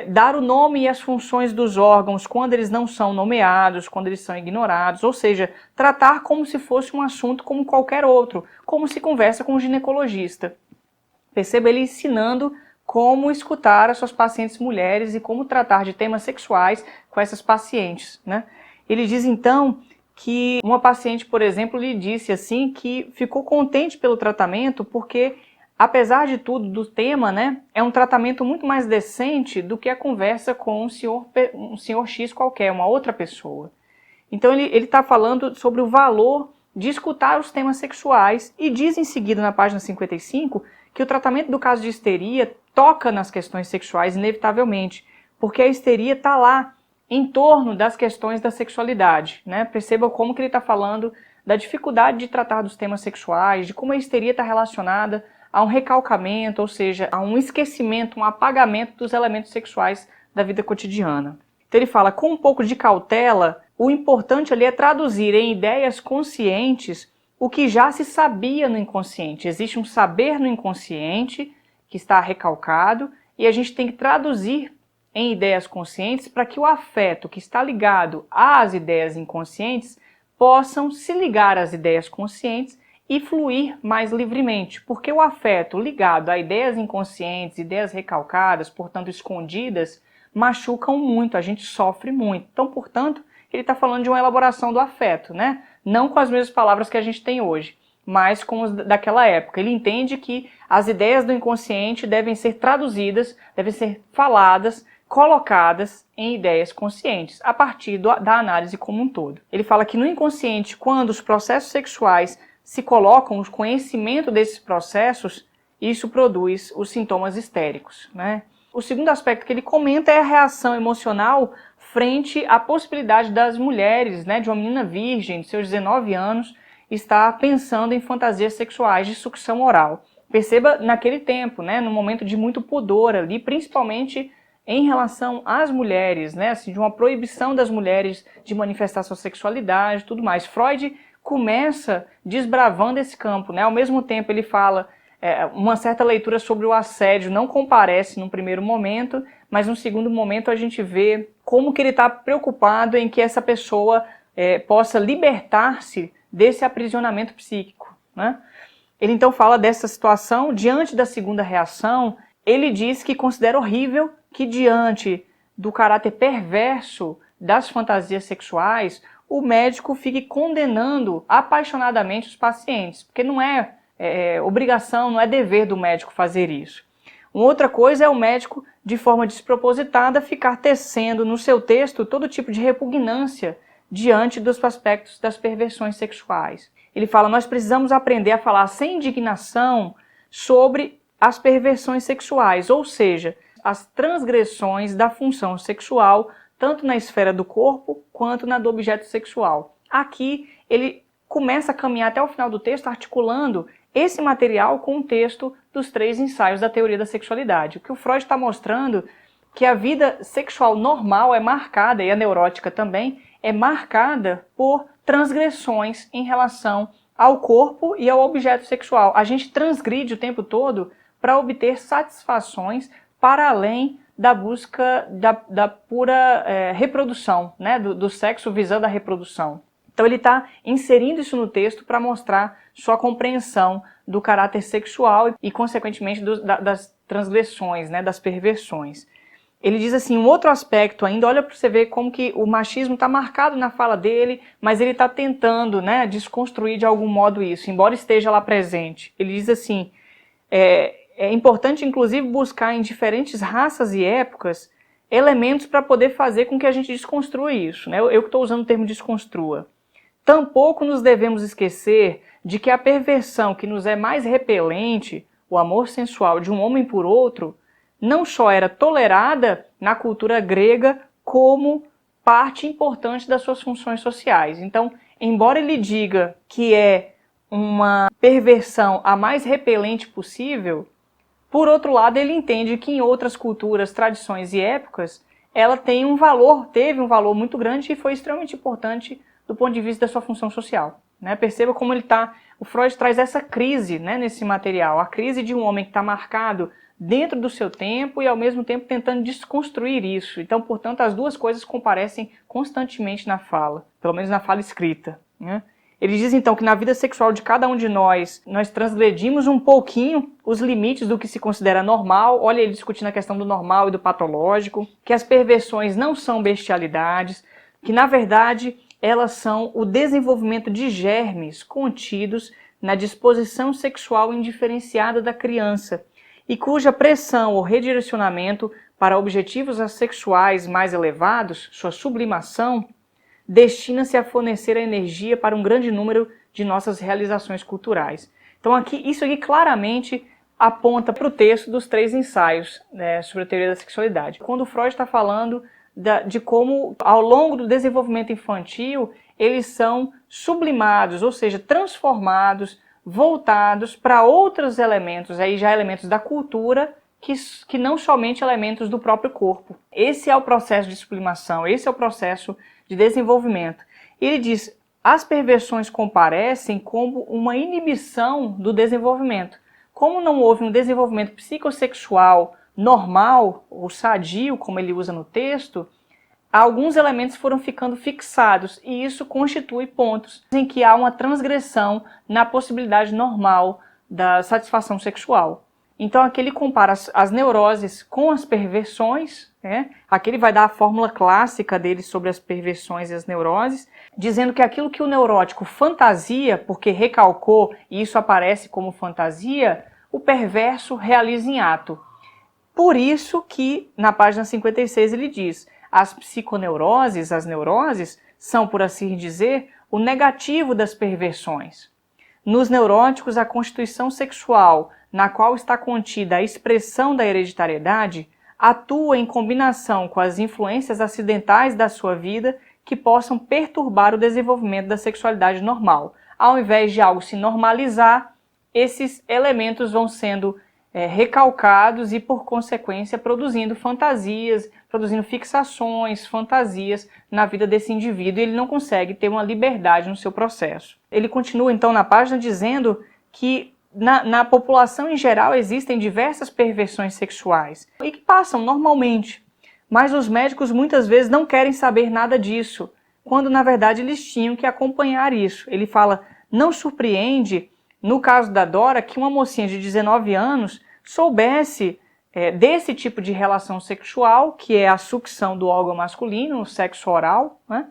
dar o nome e as funções dos órgãos quando eles não são nomeados, quando eles são ignorados, ou seja, tratar como se fosse um assunto como qualquer outro, como se conversa com um ginecologista. Perceba ele ensinando como escutar as suas pacientes mulheres e como tratar de temas sexuais com essas pacientes, né? Ele diz então que uma paciente, por exemplo, lhe disse assim que ficou contente pelo tratamento porque, apesar de tudo do tema, né, é um tratamento muito mais decente do que a conversa com um senhor X qualquer, uma outra pessoa. Então ele está falando sobre o valor de escutar os temas sexuais e diz em seguida na página 55 que o tratamento do caso de histeria toca nas questões sexuais inevitavelmente, porque a histeria está lá em torno das questões da sexualidade, né? Perceba como que ele está falando da dificuldade de tratar dos temas sexuais, de como a histeria está relacionada a um recalcamento, ou seja, a um esquecimento, um apagamento dos elementos sexuais da vida cotidiana. Então ele fala, com um pouco de cautela, o importante ali é traduzir em ideias conscientes o que já se sabia no inconsciente. Existe um saber no inconsciente que está recalcado e a gente tem que traduzir em ideias conscientes para que o afeto que está ligado às ideias inconscientes possam se ligar às ideias conscientes e fluir mais livremente, porque o afeto ligado a ideias inconscientes, ideias recalcadas, portanto escondidas, machucam muito, a gente sofre muito. Então, portanto, ele está falando de uma elaboração do afeto, né? Não com as mesmas palavras que a gente tem hoje, mas com as daquela época. Ele entende que as ideias do inconsciente devem ser traduzidas, devem ser faladas, colocadas em ideias conscientes, a partir da análise como um todo. Ele fala que no inconsciente, quando os processos sexuais se colocam, o conhecimento desses processos, isso produz os sintomas histéricos, né? O segundo aspecto que ele comenta é a reação emocional frente à possibilidade das mulheres, né, de uma menina virgem, de seus 19 anos, estar pensando em fantasias sexuais de sucção oral. Perceba naquele tempo, né, no momento de muito pudor ali, principalmente em relação às mulheres, né, assim, de uma proibição das mulheres de manifestar sua sexualidade e tudo mais. Freud começa desbravando esse campo, né, ao mesmo tempo ele fala uma certa leitura sobre o assédio não comparece num primeiro momento, mas num segundo momento a gente vê como que ele está preocupado em que essa pessoa possa libertar-se desse aprisionamento psíquico, né? Ele então fala dessa situação, diante da segunda reação, ele diz que considera horrível que diante do caráter perverso das fantasias sexuais, o médico fique condenando apaixonadamente os pacientes, porque não é obrigação, não é dever do médico fazer isso. Uma outra coisa é o médico, de forma despropositada, ficar tecendo no seu texto todo tipo de repugnância diante dos aspectos das perversões sexuais. Ele fala, nós precisamos aprender a falar sem indignação sobre as perversões sexuais, ou seja, as transgressões da função sexual, tanto na esfera do corpo quanto na do objeto sexual. Aqui ele começa a caminhar até o final do texto articulando esse material com o texto dos 3 ensaios da teoria da sexualidade. O que o Freud está mostrando que a vida sexual normal é marcada, e a neurótica também, é marcada por transgressões em relação ao corpo e ao objeto sexual. A gente transgride o tempo todo para obter satisfações para além da busca da pura reprodução, né? do sexo visando a reprodução. Então ele está inserindo isso no texto para mostrar sua compreensão do caráter sexual e consequentemente, das transgressões, né? Das perversões. Ele diz assim, um outro aspecto ainda, olha para você ver como que o machismo está marcado na fala dele, mas ele está tentando, né, desconstruir de algum modo isso, embora esteja lá presente. Ele diz assim, é importante inclusive buscar em diferentes raças e épocas elementos para poder fazer com que a gente desconstrua isso, né? Eu que estou usando o termo desconstrua. Tampouco nos devemos esquecer de que a perversão que nos é mais repelente, o amor sensual de um homem por outro, não só era tolerada na cultura grega, como parte importante das suas funções sociais. Então, embora ele diga que é uma perversão a mais repelente possível, por outro lado, ele entende que em outras culturas, tradições e épocas, ela teve um valor muito grande e foi extremamente importante do ponto de vista da sua função social. Né? Perceba como o Freud traz essa crise, né, nesse material, a crise de um homem que está marcado dentro do seu tempo e ao mesmo tempo tentando desconstruir isso. Então, portanto, as duas coisas comparecem constantemente na fala, pelo menos na fala escrita. Né? Ele diz então que na vida sexual de cada um de nós transgredimos um pouquinho os limites do que se considera normal. Olha ele discutindo a questão do normal e do patológico, que as perversões não são bestialidades, que na verdade elas são o desenvolvimento de germes contidos na disposição sexual indiferenciada da criança e cuja pressão ou redirecionamento para objetivos sexuais mais elevados, sua sublimação, destina-se a fornecer a energia para um grande número de nossas realizações culturais. Então isso aqui claramente aponta para o texto dos 3 ensaios, né, sobre a teoria da sexualidade. Quando Freud está falando de como, ao longo do desenvolvimento infantil, eles são sublimados, ou seja, transformados, voltados para outros elementos, aí já elementos da cultura, que não somente elementos do próprio corpo. Esse é o processo de sublimação, esse é o processo de desenvolvimento. Ele diz, as perversões comparecem como uma inibição do desenvolvimento. Como não houve um desenvolvimento psicossexual normal, ou sadio, como ele usa no texto, alguns elementos foram ficando fixados e isso constitui pontos em que há uma transgressão na possibilidade normal da satisfação sexual. Então aqui ele compara as neuroses com as perversões, né? Aqui ele vai dar a fórmula clássica dele sobre as perversões e as neuroses, dizendo que aquilo que o neurótico fantasia, porque recalcou e isso aparece como fantasia, o perverso realiza em ato. Por isso que na página 56 ele diz, as psiconeuroses, as neuroses, são, por assim dizer, o negativo das perversões. Nos neuróticos, a constituição sexual, na qual está contida a expressão da hereditariedade, atua em combinação com as influências acidentais da sua vida que possam perturbar o desenvolvimento da sexualidade normal. Ao invés de algo se normalizar, esses elementos vão sendo recalcados e, por consequência, produzindo fantasias, produzindo fixações, fantasias na vida desse indivíduo e ele não consegue ter uma liberdade no seu processo. Ele continua, então, na página dizendo que na população em geral existem diversas perversões sexuais e que passam normalmente, Mas os médicos muitas vezes não querem saber nada disso, quando na verdade eles tinham que acompanhar isso. Ele fala, não surpreende, no caso da Dora, que uma mocinha de 19 anos soubesse desse tipo de relação sexual, que é a sucção do órgão masculino, o sexo oral, né?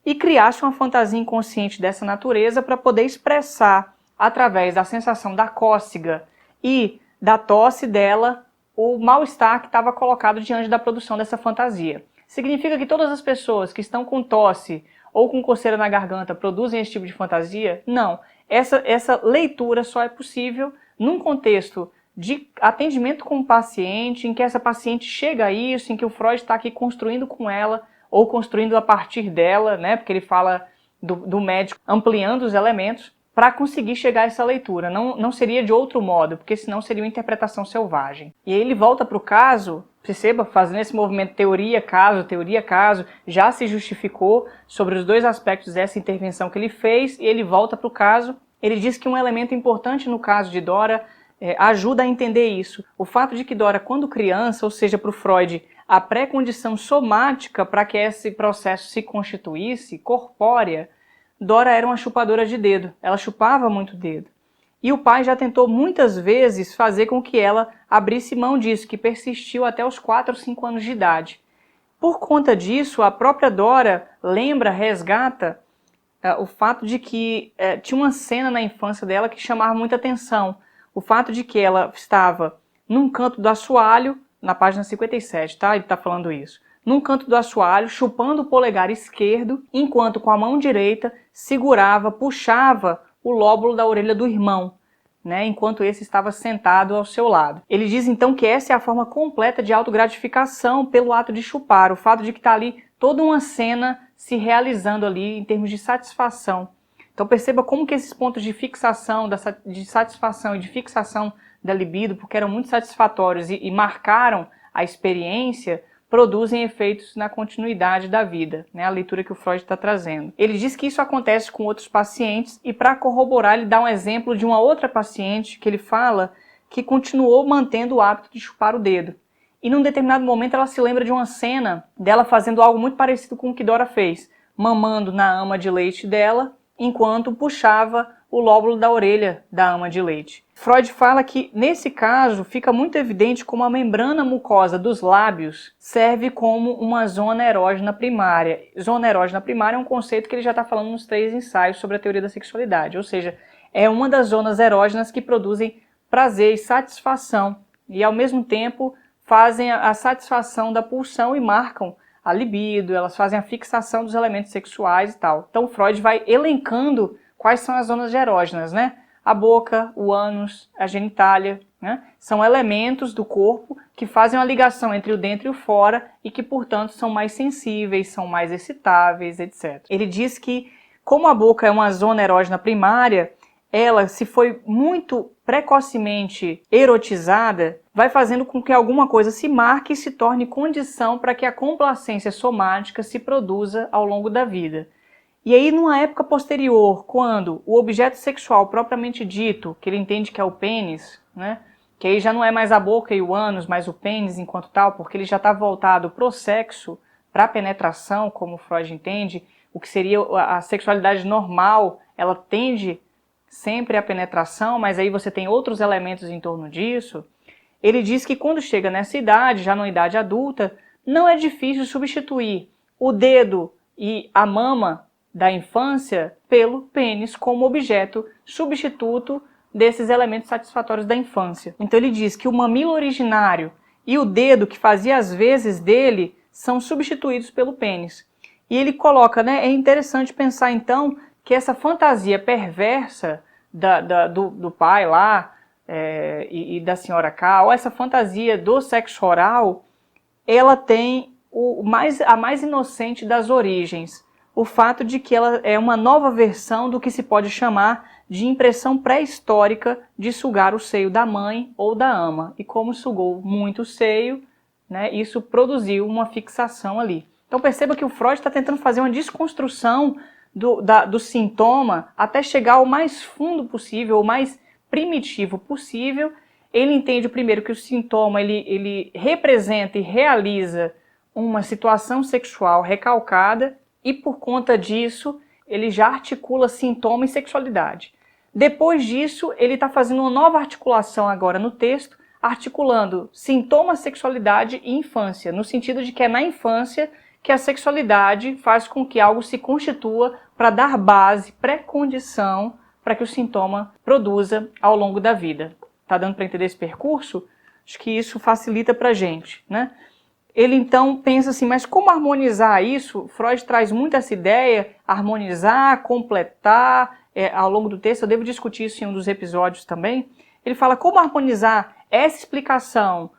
E criasse uma fantasia inconsciente dessa natureza para poder expressar, através da sensação da cócega e da tosse dela, o mal-estar que estava colocado diante da produção dessa fantasia. Significa que todas as pessoas que estão com tosse ou com coceira na garganta produzem esse tipo de fantasia? Não. Essa leitura só é possível num contexto de atendimento com o paciente, em que essa paciente chega a isso, em que o Freud está aqui construindo com ela, ou construindo a partir dela, né? Porque ele fala do médico ampliando os elementos, para conseguir chegar a essa leitura. Não seria de outro modo, porque senão seria uma interpretação selvagem. E aí ele volta para o caso, perceba, fazendo esse movimento teoria-caso, já se justificou sobre os dois aspectos dessa intervenção que ele fez, e ele volta para o caso. Ele diz que um elemento importante no caso de Dora ajuda a entender isso. O fato de que Dora, quando criança, ou seja, para o Freud, a pré-condição somática para que esse processo se constituísse, corpórea, Dora era uma chupadora de dedo, ela chupava muito dedo. E o pai já tentou muitas vezes fazer com que ela abrisse mão disso, que persistiu até os 4 ou 5 anos de idade. Por conta disso, a própria Dora resgata o fato de que tinha uma cena na infância dela que chamava muita atenção. O fato de que ela estava num canto do assoalho, na página 57, tá? Ele está falando isso. Num canto do assoalho, chupando o polegar esquerdo, enquanto com a mão direita segurava, puxava o lóbulo da orelha do irmão, né, enquanto esse estava sentado ao seu lado. Ele diz então que essa é a forma completa de autogratificação pelo ato de chupar, o fato de que está ali toda uma cena se realizando ali em termos de satisfação. Então perceba como que esses pontos de fixação, de satisfação e de fixação da libido, porque eram muito satisfatórios e marcaram a experiência, produzem efeitos na continuidade da vida, né? A leitura que o Freud está trazendo. Ele diz que isso acontece com outros pacientes e para corroborar ele dá um exemplo de uma outra paciente que ele fala que continuou mantendo o hábito de chupar o dedo. E num determinado momento ela se lembra de uma cena dela fazendo algo muito parecido com o que Dora fez, mamando na ama de leite dela enquanto puxava o lóbulo da orelha da ama de leite. Freud fala que, nesse caso, fica muito evidente como a membrana mucosa dos lábios serve como uma zona erógena primária. Zona erógena primária é um conceito que ele já está falando nos 3 ensaios sobre a teoria da sexualidade, ou seja, é uma das zonas erógenas que produzem prazer e satisfação e, ao mesmo tempo, fazem a satisfação da pulsão e marcam a libido, elas fazem a fixação dos elementos sexuais e tal. Então Freud vai elencando quais são as zonas erógenas, né? A boca, o ânus, a genitália, né? São elementos do corpo que fazem uma ligação entre o dentro e o fora e que, portanto, são mais sensíveis, são mais excitáveis, etc. Ele diz que, como a boca é uma zona erógena primária, ela, se foi muito precocemente erotizada, vai fazendo com que alguma coisa se marque e se torne condição para que a complacência somática se produza ao longo da vida. E aí, numa época posterior, quando o objeto sexual propriamente dito, que ele entende que é o pênis, né, que aí já não é mais a boca e o ânus, mas o pênis enquanto tal, porque ele já está voltado para o sexo, para a penetração, como Freud entende, o que seria a sexualidade normal, ela tende sempre à penetração, mas aí você tem outros elementos em torno disso. Ele diz que quando chega nessa idade, já numa idade adulta, não é difícil substituir o dedo e a mama da infância pelo pênis como objeto substituto desses elementos satisfatórios da infância. Então ele diz que o mamilo originário e o dedo que fazia as vezes dele são substituídos pelo pênis. E ele coloca, né, é interessante pensar então que essa fantasia perversa do pai lá e da senhora K, ou essa fantasia do sexo oral, ela tem a mais inocente das origens. O fato de que ela é uma nova versão do que se pode chamar de impressão pré-histórica de sugar o seio da mãe ou da ama. E como sugou muito o seio, né, isso produziu uma fixação ali. Então perceba que o Freud está tentando fazer uma desconstrução do sintoma até chegar ao mais fundo possível, o mais primitivo possível. Ele entende primeiro que o sintoma ele representa e realiza uma situação sexual recalcada e por conta disso ele já articula sintoma e sexualidade. Depois disso, ele está fazendo uma nova articulação agora no texto, articulando sintoma, sexualidade e infância, no sentido de que é na infância que a sexualidade faz com que algo se constitua para dar base, pré-condição para que o sintoma produza ao longo da vida. Tá dando para entender esse percurso? Acho que isso facilita para a gente, né? Ele então pensa assim, mas como harmonizar isso? Freud traz muito essa ideia, harmonizar, completar, ao longo do texto, eu devo discutir isso em um dos episódios também. Ele fala como harmonizar essa explicação,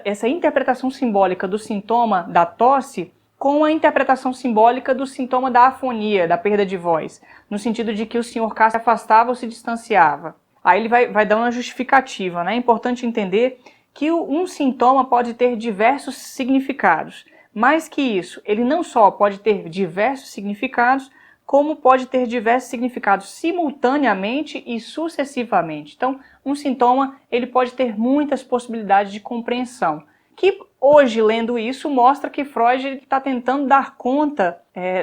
essa interpretação simbólica do sintoma da tosse com a interpretação simbólica do sintoma da afonia, da perda de voz, no sentido de que o Sr. K se afastava ou se distanciava. Aí ele vai dar uma justificativa, né? É importante entender que um sintoma pode ter diversos significados. Mais que isso, ele não só pode ter diversos significados, como pode ter diversos significados simultaneamente e sucessivamente. Então, um sintoma ele pode ter muitas possibilidades de compreensão, que hoje, lendo isso, mostra que Freud está tentando dar conta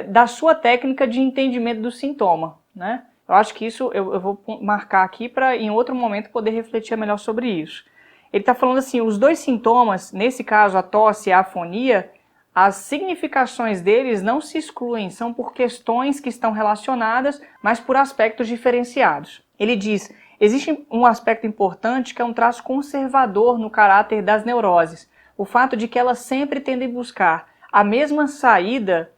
da sua técnica de entendimento do sintoma, né? Eu acho que isso eu vou marcar aqui para, em outro momento, poder refletir melhor sobre isso. Ele está falando assim, os dois sintomas, nesse caso a tosse e a afonia, as significações deles não se excluem, são por questões que estão relacionadas, mas por aspectos diferenciados. Ele diz, existe um aspecto importante que é um traço conservador no caráter das neuroses, o fato de que elas sempre tendem a buscar a mesma saída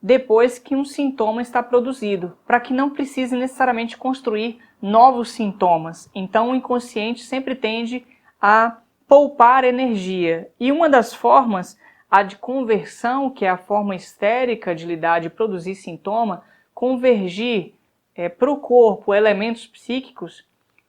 depois que um sintoma está produzido, para que não precise necessariamente construir novos sintomas. Então o inconsciente sempre tende a poupar energia. E uma das formas, a de conversão, que é a forma histérica de lidar, de produzir sintoma, convergir para o corpo elementos psíquicos,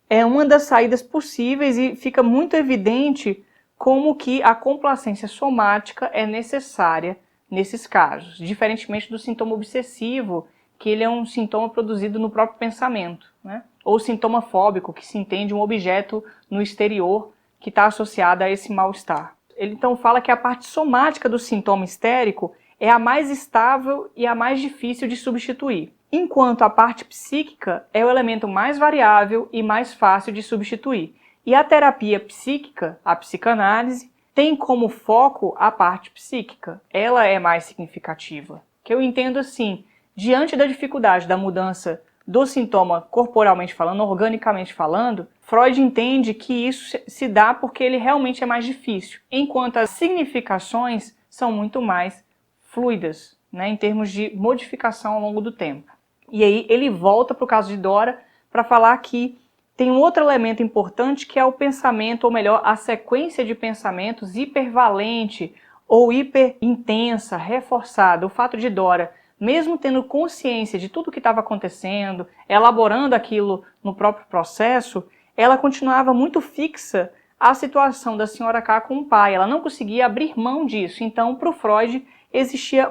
é uma das saídas possíveis e fica muito evidente como que a complacência somática é necessária nesses casos, diferentemente do sintoma obsessivo, que ele é um sintoma produzido no próprio pensamento, né? Ou sintoma fóbico, que se entende um objeto no exterior que está associado a esse mal-estar. Ele então fala que a parte somática do sintoma histérico é a mais estável e a mais difícil de substituir, enquanto a parte psíquica é o elemento mais variável e mais fácil de substituir. E a terapia psíquica, a psicanálise, tem como foco a parte psíquica. Ela é mais significativa. Que eu entendo assim, diante da dificuldade da mudança do sintoma corporalmente falando, organicamente falando, Freud entende que isso se dá porque ele realmente é mais difícil, enquanto as significações são muito mais fluidas, né, em termos de modificação ao longo do tempo. E aí ele volta para o caso de Dora para falar que tem um outro elemento importante que é o pensamento, ou melhor, a sequência de pensamentos hipervalente ou hiperintensa, reforçada. O fato de Dora, mesmo tendo consciência de tudo o que estava acontecendo, elaborando aquilo no próprio processo, ela continuava muito fixa à situação da senhora K com o pai. Ela não conseguia abrir mão disso. Então, para o Freud, existia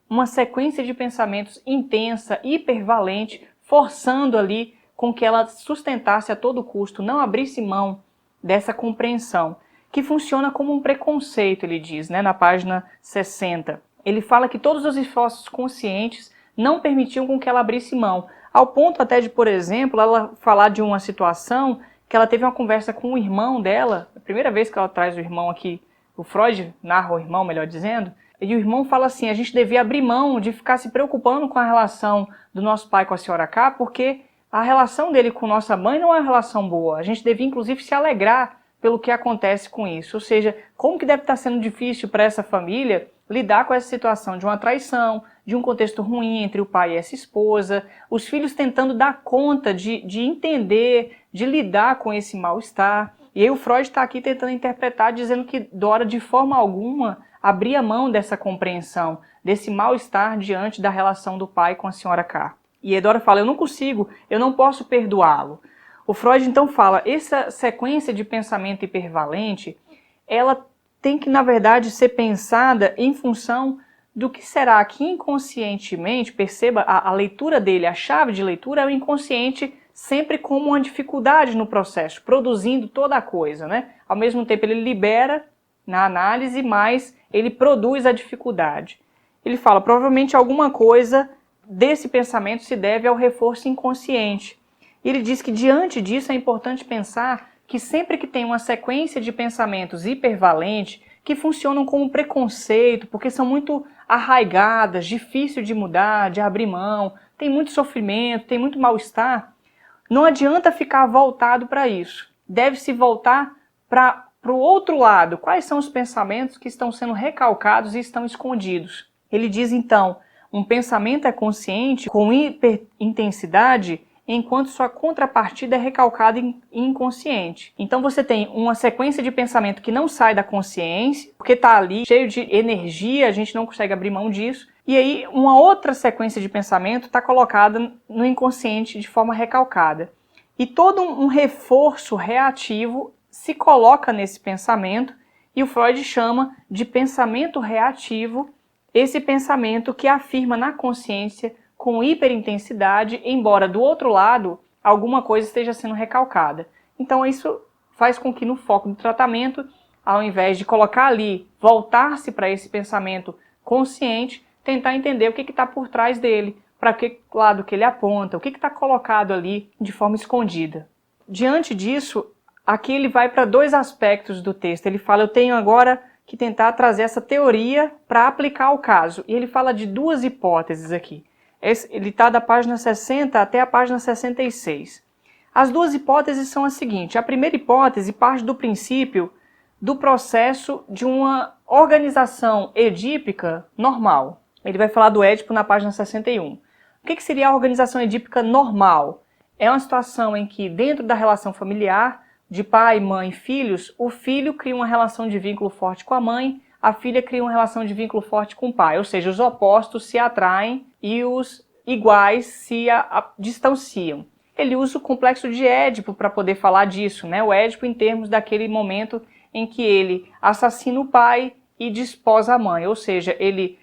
uma sequência de pensamentos intensa, hipervalente, forçando ali com que ela sustentasse a todo custo, não abrisse mão dessa compreensão, que funciona como um preconceito, ele diz, né, na página 60. Ele fala que todos os esforços conscientes não permitiam com que ela abrisse mão, ao ponto até de, por exemplo, ela falar de uma situação que ela teve uma conversa com o irmão dela, a primeira vez que ela traz o irmão aqui, o Freud narra o irmão, melhor dizendo, e o irmão fala assim, a gente devia abrir mão de ficar se preocupando com a relação do nosso pai com a senhora K, porque a relação dele com nossa mãe não é uma relação boa. A gente devia, inclusive, se alegrar pelo que acontece com isso. Ou seja, como que deve estar sendo difícil para essa família lidar com essa situação de uma traição, de um contexto ruim entre o pai e essa esposa, os filhos tentando dar conta de entender, de lidar com esse mal-estar. E aí o Freud está aqui tentando interpretar, dizendo que Dora, de forma alguma, abria mão dessa compreensão, desse mal-estar diante da relação do pai com a senhora K. E a Dora fala, eu não consigo, eu não posso perdoá-lo. O Freud então fala, essa sequência de pensamento hipervalente, ela tem que, na verdade, ser pensada em função do que será que inconscientemente, perceba, a leitura dele, a chave de leitura é o inconsciente sempre como uma dificuldade no processo, produzindo toda a coisa, né? Ao mesmo tempo ele libera, na análise, mas ele produz a dificuldade. Ele fala, provavelmente alguma coisa desse pensamento se deve ao reforço inconsciente. Ele diz que diante disso é importante pensar que sempre que tem uma sequência de pensamentos hipervalentes, que funcionam como preconceito, porque são muito arraigadas, difícil de mudar, de abrir mão, tem muito sofrimento, tem muito mal-estar, não adianta ficar voltado para isso. Deve-se voltar para o outro lado. Quais são os pensamentos que estão sendo recalcados e estão escondidos? Ele diz então, um pensamento é consciente com hiperintensidade, enquanto sua contrapartida é recalcada e inconsciente. Então você tem uma sequência de pensamento que não sai da consciência, porque está ali cheio de energia, a gente não consegue abrir mão disso. E aí uma outra sequência de pensamento está colocada no inconsciente de forma recalcada. E todo um reforço reativo se coloca nesse pensamento e o Freud chama de pensamento reativo, esse pensamento que afirma na consciência com hiperintensidade, embora do outro lado alguma coisa esteja sendo recalcada. Então isso faz com que no foco do tratamento, ao invés de colocar ali, voltar-se para esse pensamento consciente, tentar entender o que está por trás dele, para que lado que ele aponta, o que está colocado ali de forma escondida. Diante disso, aqui ele vai para dois aspectos do texto. Ele fala, eu tenho agora que tentar trazer essa teoria para aplicar ao caso. E ele fala de duas hipóteses aqui. Ele está da página 60 até a página 66. As duas hipóteses são as seguintes. A primeira hipótese parte do princípio do processo de uma organização edípica normal. Ele vai falar do Édipo na página 61. O que seria a organização edípica normal? É uma situação em que, dentro da relação familiar, de pai, mãe e filhos, o filho cria uma relação de vínculo forte com a mãe, a filha cria uma relação de vínculo forte com o pai, ou seja, os opostos se atraem e os iguais se distanciam. Ele usa o complexo de Édipo para poder falar disso, né? O Édipo em termos daquele momento em que ele assassina o pai e desposa a mãe, ou seja, ele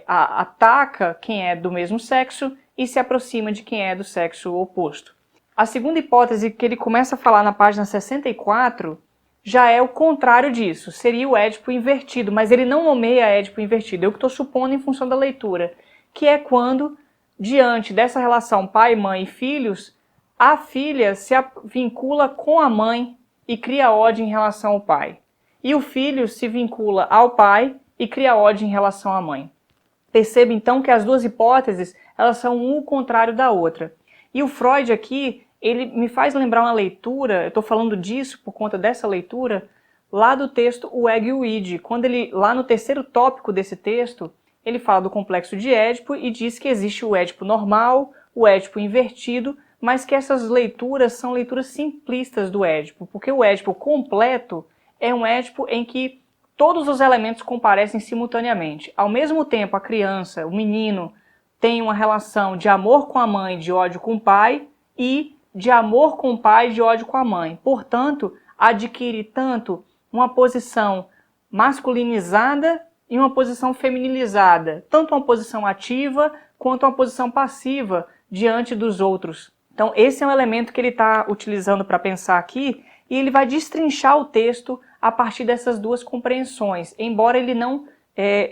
ataca quem é do mesmo sexo e se aproxima de quem é do sexo oposto. A segunda hipótese que ele começa a falar na página 64 já é o contrário disso, seria o Édipo invertido, mas ele não nomeia Édipo invertido, eu que estou supondo em função da leitura, que é quando, diante dessa relação pai, mãe e filhos, a filha se vincula com a mãe e cria ódio em relação ao pai, e o filho se vincula ao pai e cria ódio em relação à mãe. Perceba então que as duas hipóteses, elas são um o contrário da outra. E o Freud aqui, ele me faz lembrar uma leitura, eu estou falando disso por conta dessa leitura, lá do texto O Ego e o Id. Quando ele, lá no terceiro tópico desse texto, ele fala do complexo de Édipo e diz que existe o Édipo normal, o Édipo invertido, mas que essas leituras são leituras simplistas do Édipo, porque o Édipo completo é um Édipo em que todos os elementos comparecem simultaneamente. Ao mesmo tempo, a criança, o menino, tem uma relação de amor com a mãe, de ódio com o pai, e de amor com o pai, de ódio com a mãe. Portanto, adquire tanto uma posição masculinizada e uma posição feminilizada, tanto uma posição ativa quanto uma posição passiva diante dos outros. Então, esse é um elemento que ele está utilizando para pensar aqui, e ele vai destrinchar o texto a partir dessas duas compreensões, embora ele não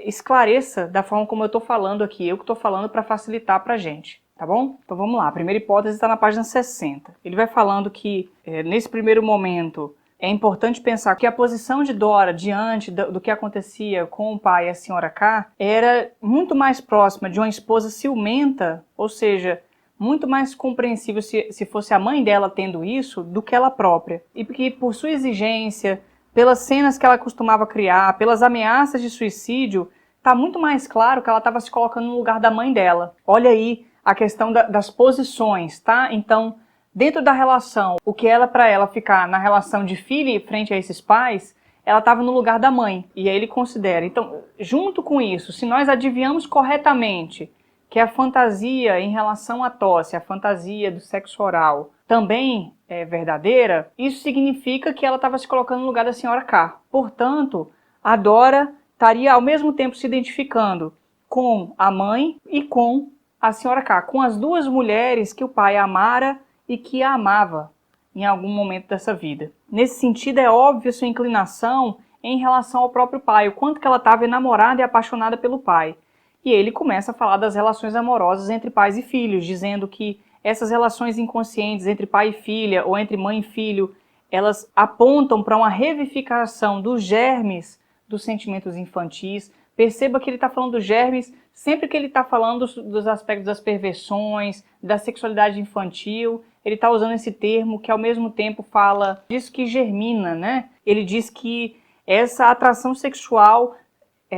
esclareça da forma como eu estou falando aqui, eu que estou falando para facilitar para a gente, tá bom? Então vamos lá, a primeira hipótese está na página 60. Ele vai falando que, nesse primeiro momento, é importante pensar que a posição de Dora diante do que acontecia com o pai e a senhora K era muito mais próxima de uma esposa ciumenta, ou seja, muito mais compreensível se fosse a mãe dela tendo isso do que ela própria. E porque por sua exigência, pelas cenas que ela costumava criar, pelas ameaças de suicídio, está muito mais claro que ela estava se colocando no lugar da mãe dela. Olha aí a questão das posições, tá? Então, dentro da relação, o que era para ela ficar na relação de filha frente a esses pais, ela estava no lugar da mãe. E aí ele considera. Então, junto com isso, se nós adivinhamos corretamente que a fantasia em relação à tosse, a fantasia do sexo oral, também é verdadeira, isso significa que ela estava se colocando no lugar da senhora K. Portanto, a Dora estaria ao mesmo tempo se identificando com a mãe e com a senhora K, com as duas mulheres que o pai amara e que a amava em algum momento dessa vida. Nesse sentido, é óbvio a sua inclinação em relação ao próprio pai, o quanto que ela estava enamorada e apaixonada pelo pai. E ele começa a falar das relações amorosas entre pais e filhos, dizendo que essas relações inconscientes entre pai e filha, ou entre mãe e filho, elas apontam para uma revivificação dos germes dos sentimentos infantis. Perceba que ele está falando dos germes sempre que ele está falando dos aspectos das perversões, da sexualidade infantil. Ele está usando esse termo que ao mesmo tempo fala disso que germina, né? Ele diz que essa atração sexual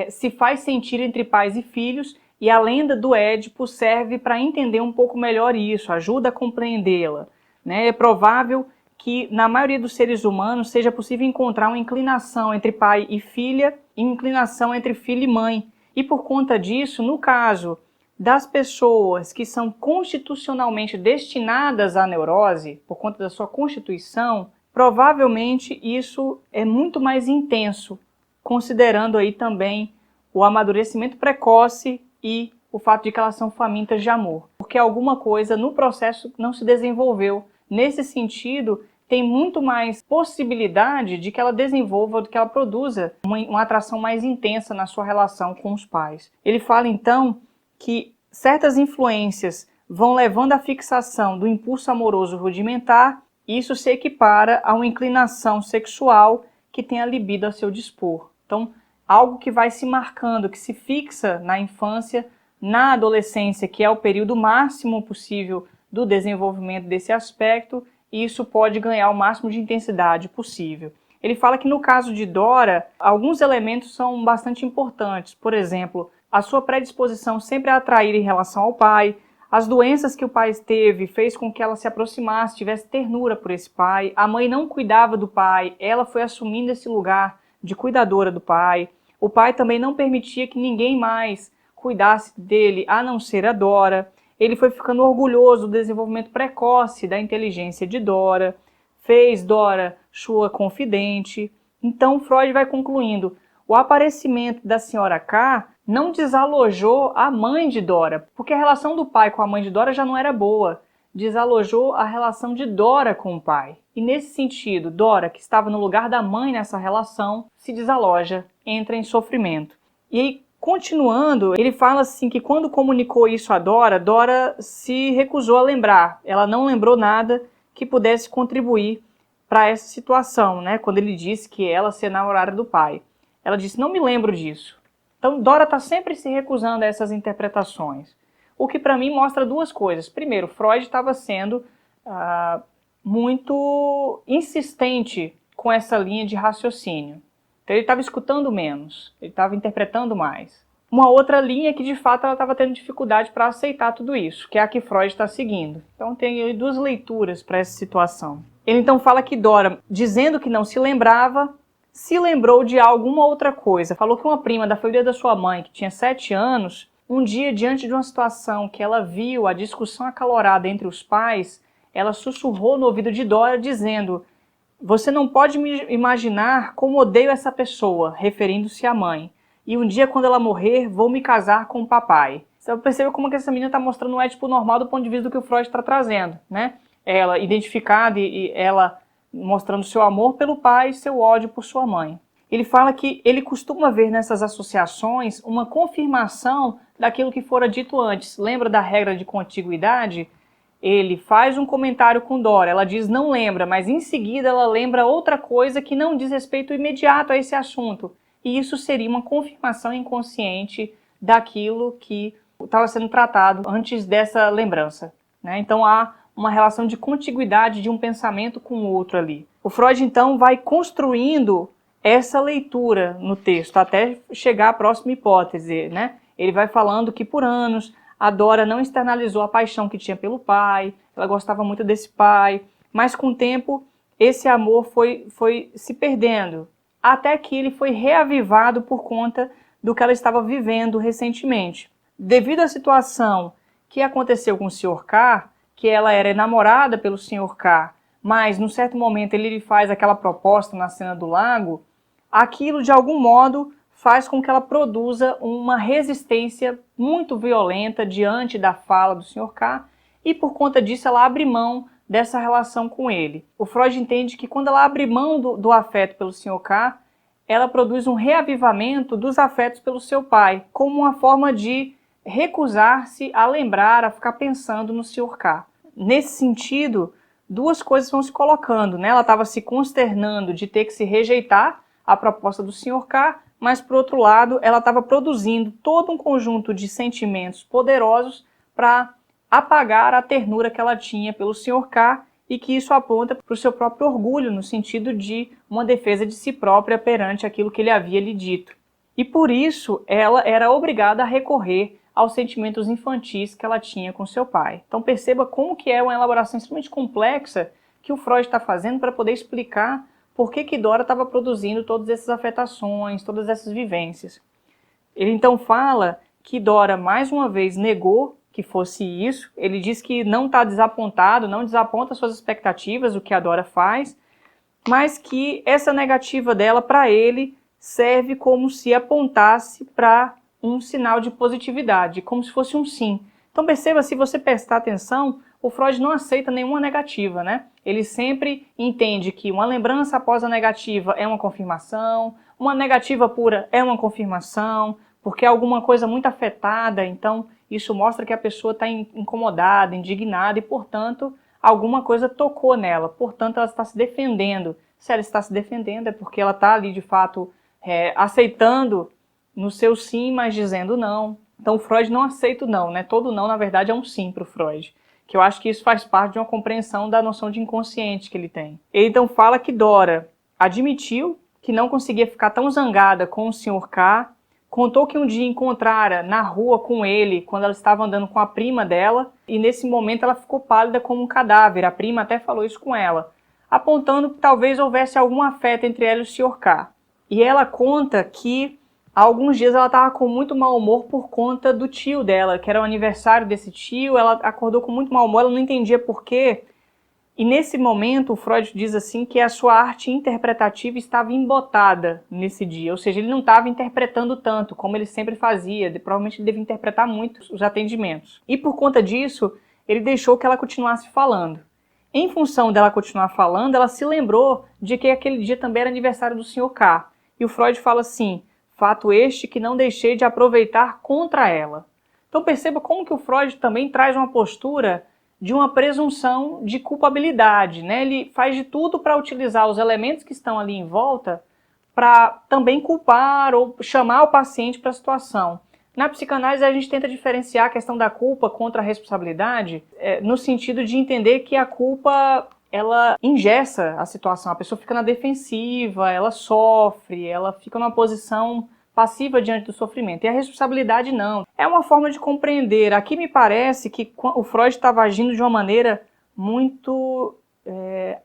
se faz sentir entre pais e filhos, e a lenda do Édipo serve para entender um pouco melhor isso, ajuda a compreendê-la, né? É provável que na maioria dos seres humanos seja possível encontrar uma inclinação entre pai e filha e inclinação entre filho e mãe. E por conta disso, no caso das pessoas que são constitucionalmente destinadas à neurose, por conta da sua constituição, provavelmente isso é muito mais intenso, considerando aí também o amadurecimento precoce e o fato de que elas são famintas de amor. Porque alguma coisa no processo não se desenvolveu. Nesse sentido, tem muito mais possibilidade de que ela desenvolva, de que ela produza uma atração mais intensa na sua relação com os pais. Ele fala então que certas influências vão levando à fixação do impulso amoroso rudimentar, e isso se equipara a uma inclinação sexual que tem a libido a seu dispor. Então, algo que vai se marcando, que se fixa na infância, na adolescência, que é o período máximo possível do desenvolvimento desse aspecto, e isso pode ganhar o máximo de intensidade possível. Ele fala que no caso de Dora, alguns elementos são bastante importantes. Por exemplo, a sua predisposição sempre a atrair em relação ao pai, as doenças que o pai teve fez com que ela se aproximasse, tivesse ternura por esse pai. A mãe não cuidava do pai, ela foi assumindo esse lugar de cuidadora do pai. O pai também não permitia que ninguém mais cuidasse dele, a não ser a Dora. Ele foi ficando orgulhoso do desenvolvimento precoce da inteligência de Dora, fez Dora sua confidente. Então Freud vai concluindo, o aparecimento da senhora K não desalojou a mãe de Dora, porque a relação do pai com a mãe de Dora já não era boa, desalojou a relação de Dora com o pai. E nesse sentido, Dora, que estava no lugar da mãe nessa relação, se desaloja, entra em sofrimento. E aí, continuando, ele fala assim que quando comunicou isso a Dora, Dora se recusou a lembrar. Ela não lembrou nada que pudesse contribuir para essa situação, né? Quando ele disse que ela se namorara do pai. Ela disse, não me lembro disso. Então, Dora está sempre se recusando a essas interpretações. O que para mim mostra duas coisas. Primeiro, Freud estava sendo muito insistente com essa linha de raciocínio. Então ele estava escutando menos, ele estava interpretando mais. Uma outra linha é que de fato ela estava tendo dificuldade para aceitar tudo isso, que é a que Freud está seguindo. Então tem aí duas leituras para essa situação. Ele então fala que Dora, dizendo que não se lembrava, se lembrou de alguma outra coisa. Falou que uma prima da família da sua mãe, que tinha 7 anos, um dia diante de uma situação que ela viu a discussão acalorada entre os pais, ela sussurrou no ouvido de Dora dizendo: você não pode me imaginar como odeio essa pessoa, referindo-se à mãe. E um dia, quando ela morrer, vou me casar com o papai. Você percebe como que essa menina está mostrando um ético normal do ponto de vista do que o Freud está trazendo, né? Ela identificada e ela mostrando seu amor pelo pai e seu ódio por sua mãe. Ele fala que ele costuma ver nessas associações uma confirmação daquilo que fora dito antes. Lembra da regra de contiguidade? Ele faz um comentário com Dora, ela diz não lembra, mas em seguida ela lembra outra coisa que não diz respeito imediato a esse assunto. E isso seria uma confirmação inconsciente daquilo que estava sendo tratado antes dessa lembrança, né? Então há uma relação de contiguidade de um pensamento com o outro ali. O Freud então vai construindo essa leitura no texto até chegar à próxima hipótese, né? Ele vai falando que por anos a Dora não externalizou a paixão que tinha pelo pai, ela gostava muito desse pai, mas com o tempo esse amor foi se perdendo, até que ele foi reavivado por conta do que ela estava vivendo recentemente. Devido à situação que aconteceu com o Sr. K, que ela era enamorada pelo Sr. K, mas num certo momento ele lhe faz aquela proposta na cena do lago, aquilo de algum modo faz com que ela produza uma resistência muito violenta diante da fala do Sr. K, e por conta disso ela abre mão dessa relação com ele. O Freud entende que quando ela abre mão do afeto pelo Sr. K, ela produz um reavivamento dos afetos pelo seu pai, como uma forma de recusar-se a lembrar, a ficar pensando no Sr. K. Nesse sentido, duas coisas vão se colocando, né? Ela estava se consternando de ter que se rejeitar a proposta do Sr. K, mas, por outro lado, ela estava produzindo todo um conjunto de sentimentos poderosos para apagar a ternura que ela tinha pelo Sr. K, e que isso aponta para o seu próprio orgulho, no sentido de uma defesa de si própria perante aquilo que ele havia lhe dito. E por isso ela era obrigada a recorrer aos sentimentos infantis que ela tinha com seu pai. Então perceba como que é uma elaboração extremamente complexa que o Freud está fazendo para poder explicar por que Dora estava produzindo todas essas afetações, todas essas vivências. Ele então fala que Dora mais uma vez negou que fosse isso. Ele diz que não está desapontado, não desaponta suas expectativas, o que a Dora faz, mas que essa negativa dela para ele serve como se apontasse para um sinal de positividade, como se fosse um sim. Então perceba, se você prestar atenção, o Freud não aceita nenhuma negativa, né? Ele sempre entende que uma lembrança após a negativa é uma confirmação, uma negativa pura é uma confirmação, porque é alguma coisa muito afetada, então isso mostra que a pessoa está incomodada, indignada e, portanto, alguma coisa tocou nela, portanto ela está se defendendo. Se ela está se defendendo é porque ela está ali de fato aceitando no seu sim, mas dizendo não. Então o Freud não aceita o não, né? Todo não, na verdade, é um sim para o Freud, que eu acho que isso faz parte de uma compreensão da noção de inconsciente que ele tem. Ele então fala que Dora admitiu que não conseguia ficar tão zangada com o Sr. K, contou que um dia encontrara na rua com ele, quando ela estava andando com a prima dela, e nesse momento ela ficou pálida como um cadáver. A prima até falou isso com ela, apontando que talvez houvesse algum afeto entre ela e o Sr. K. E ela conta que há alguns dias ela estava com muito mau humor por conta do tio dela, que era o aniversário desse tio. Ela acordou com muito mau humor, ela não entendia por quê. E nesse momento o Freud diz assim que a sua arte interpretativa estava embotada nesse dia, ou seja, ele não estava interpretando tanto como ele sempre fazia, provavelmente ele devia interpretar muito os atendimentos. E por conta disso, ele deixou que ela continuasse falando. Em função dela continuar falando, ela se lembrou de que aquele dia também era aniversário do Sr. K. E o Freud fala assim: fato este que não deixei de aproveitar contra ela. Então perceba como que o Freud também traz uma postura de uma presunção de culpabilidade, né? Ele faz de tudo para utilizar os elementos que estão ali em volta para também culpar ou chamar o paciente para a situação. Na psicanálise a gente tenta diferenciar a questão da culpa contra a responsabilidade, no sentido de entender que a culpa ela engessa a situação, a pessoa fica na defensiva, ela sofre, ela fica numa posição passiva diante do sofrimento. E a responsabilidade não. É uma forma de compreender. Aqui me parece que o Freud estava agindo de uma maneira muito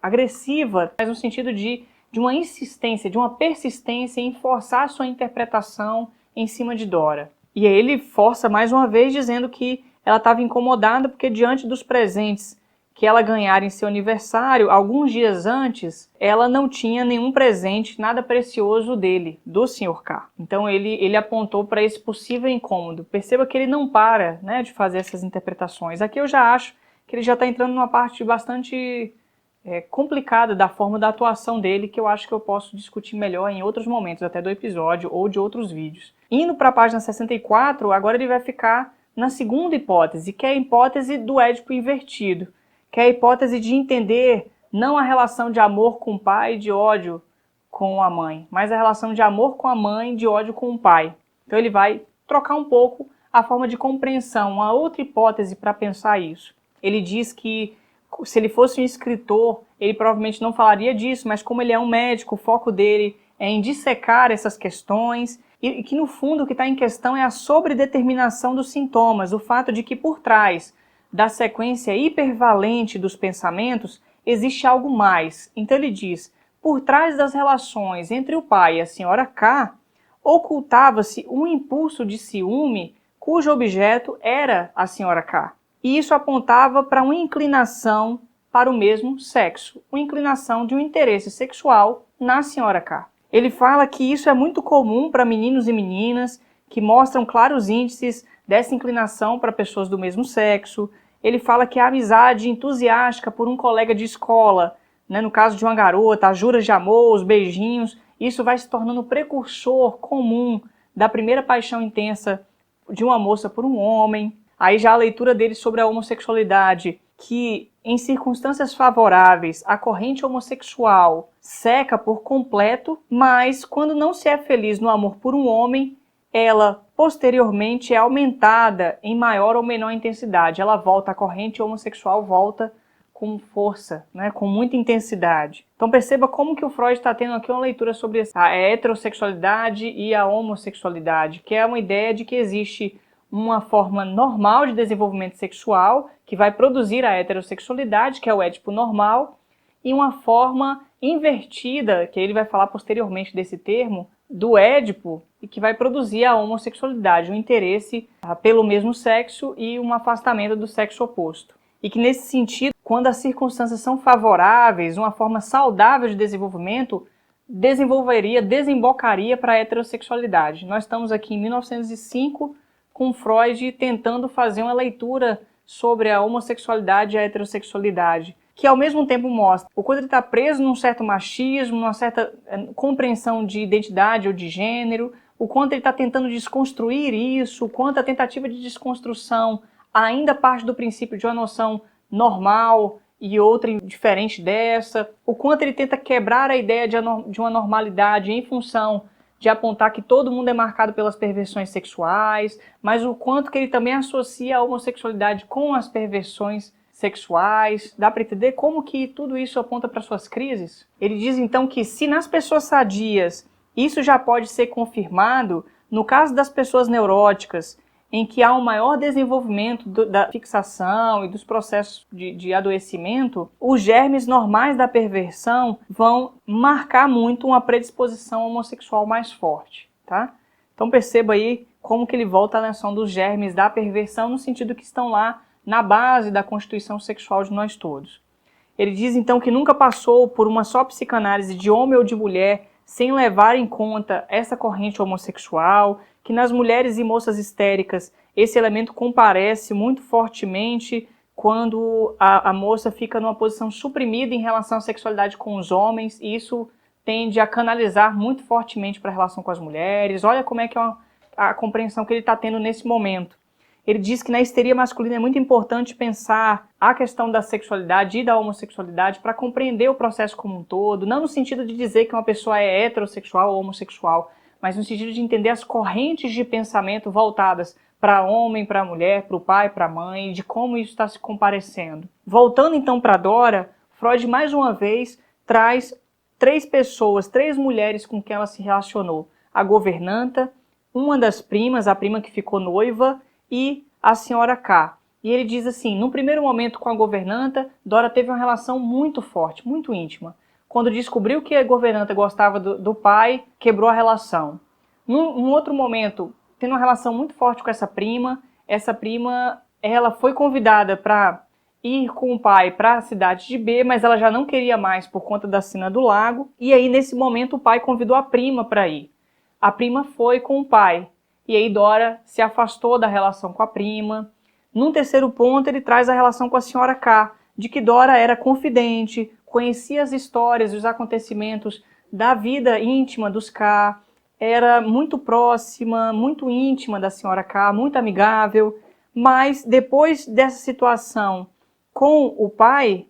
agressiva, mas no sentido de uma insistência, de uma persistência em forçar a sua interpretação em cima de Dora. E aí ele força mais uma vez dizendo que ela estava incomodada porque diante dos presentes que ela ganhara em seu aniversário, alguns dias antes, ela não tinha nenhum presente, nada precioso dele, do Sr. K. Então ele apontou para esse possível incômodo. Perceba que ele não para, né, de fazer essas interpretações. Aqui eu já acho que ele já está entrando numa parte bastante complicada da forma da atuação dele, que eu acho que eu posso discutir melhor em outros momentos, até do episódio ou de outros vídeos. Indo para a página 64, agora ele vai ficar na segunda hipótese, que é a hipótese do Édipo invertido, que é a hipótese de entender não a relação de amor com o pai e de ódio com a mãe, mas a relação de amor com a mãe e de ódio com o pai. Então ele vai trocar um pouco a forma de compreensão, uma outra hipótese para pensar isso. Ele diz que se ele fosse um escritor, ele provavelmente não falaria disso, mas como ele é um médico, o foco dele é em dissecar essas questões, e que no fundo o que está em questão é a sobredeterminação dos sintomas, o fato de que por trás da sequência hipervalente dos pensamentos, existe algo mais. Então ele diz, por trás das relações entre o pai e a senhora K, ocultava-se um impulso de ciúme cujo objeto era a senhora K. E isso apontava para uma inclinação para o mesmo sexo, uma inclinação de um interesse sexual na senhora K. Ele fala que isso é muito comum para meninos e meninas, que mostram claros índices dessa inclinação para pessoas do mesmo sexo. Ele fala que a amizade entusiástica por um colega de escola, né, no caso de uma garota, as juras de amor, os beijinhos, isso vai se tornando precursor comum da primeira paixão intensa de uma moça por um homem. Aí já a leitura dele sobre a homossexualidade, que em circunstâncias favoráveis a corrente homossexual seca por completo, mas quando não se é feliz no amor por um homem, ela posteriormente é aumentada em maior ou menor intensidade. Ela volta, a corrente homossexual volta com força, né, com muita intensidade. Então perceba como que o Freud está tendo aqui uma leitura sobre a heterossexualidade e a homossexualidade, que é uma ideia de que existe uma forma normal de desenvolvimento sexual, que vai produzir a heterossexualidade, que é o Édipo normal, e uma forma invertida, que ele vai falar posteriormente desse termo, do Édipo, e que vai produzir a homossexualidade, o interesse pelo mesmo sexo e um afastamento do sexo oposto. E que nesse sentido, quando as circunstâncias são favoráveis, uma forma saudável de desenvolvimento, desembocaria para a heterossexualidade. Nós estamos aqui em 1905 com Freud tentando fazer uma leitura sobre a homossexualidade e a heterossexualidade, que ao mesmo tempo mostra o quanto ele está preso num certo machismo, numa certa compreensão de identidade ou de gênero, o quanto ele está tentando desconstruir isso, o quanto a tentativa de desconstrução ainda parte do princípio de uma noção normal e outra diferente dessa, o quanto ele tenta quebrar a ideia de uma normalidade em função de apontar que todo mundo é marcado pelas perversões sexuais, mas o quanto que ele também associa a homossexualidade com as perversões sexuais. Dá para entender como que tudo isso aponta para suas crises? Ele diz então que se nas pessoas sadias isso já pode ser confirmado, no caso das pessoas neuróticas, em que há um maior desenvolvimento da fixação e dos processos de adoecimento, os germes normais da perversão vão marcar muito uma predisposição homossexual mais forte, tá? Então perceba aí como que ele volta à noção dos germes da perversão no sentido que estão lá na base da constituição sexual de nós todos. Ele diz então que nunca passou por uma só psicanálise de homem ou de mulher sem levar em conta essa corrente homossexual, que nas mulheres e moças histéricas esse elemento comparece muito fortemente quando a moça fica numa posição suprimida em relação à sexualidade com os homens, e isso tende a canalizar muito fortemente para a relação com as mulheres. Olha como é que é a compreensão que ele está tendo nesse momento. Ele diz que na histeria masculina é muito importante pensar a questão da sexualidade e da homossexualidade para compreender o processo como um todo, não no sentido de dizer que uma pessoa é heterossexual ou homossexual, mas no sentido de entender as correntes de pensamento voltadas para homem, para mulher, para o pai, para a mãe, de como isso está se comparecendo. Voltando então para Dora, Freud mais uma vez traz três pessoas, três mulheres com quem ela se relacionou. A governanta, uma das primas, a prima que ficou noiva, e a senhora K. E ele diz assim, no primeiro momento com a governanta, Dora teve uma relação muito forte, muito íntima. Quando descobriu que a governanta gostava do pai, quebrou a relação. Num outro momento, tendo uma relação muito forte com essa prima, ela foi convidada para ir com o pai para a cidade de B, mas ela já não queria mais por conta da sina do lago, e aí nesse momento o pai convidou a prima para ir. A prima foi com o pai, e aí Dora se afastou da relação com a prima. Num terceiro ponto, ele traz a relação com a senhora K, de que Dora era confidente, conhecia as histórias e os acontecimentos da vida íntima dos K, era muito próxima, muito íntima da senhora K, muito amigável, mas depois dessa situação com o pai,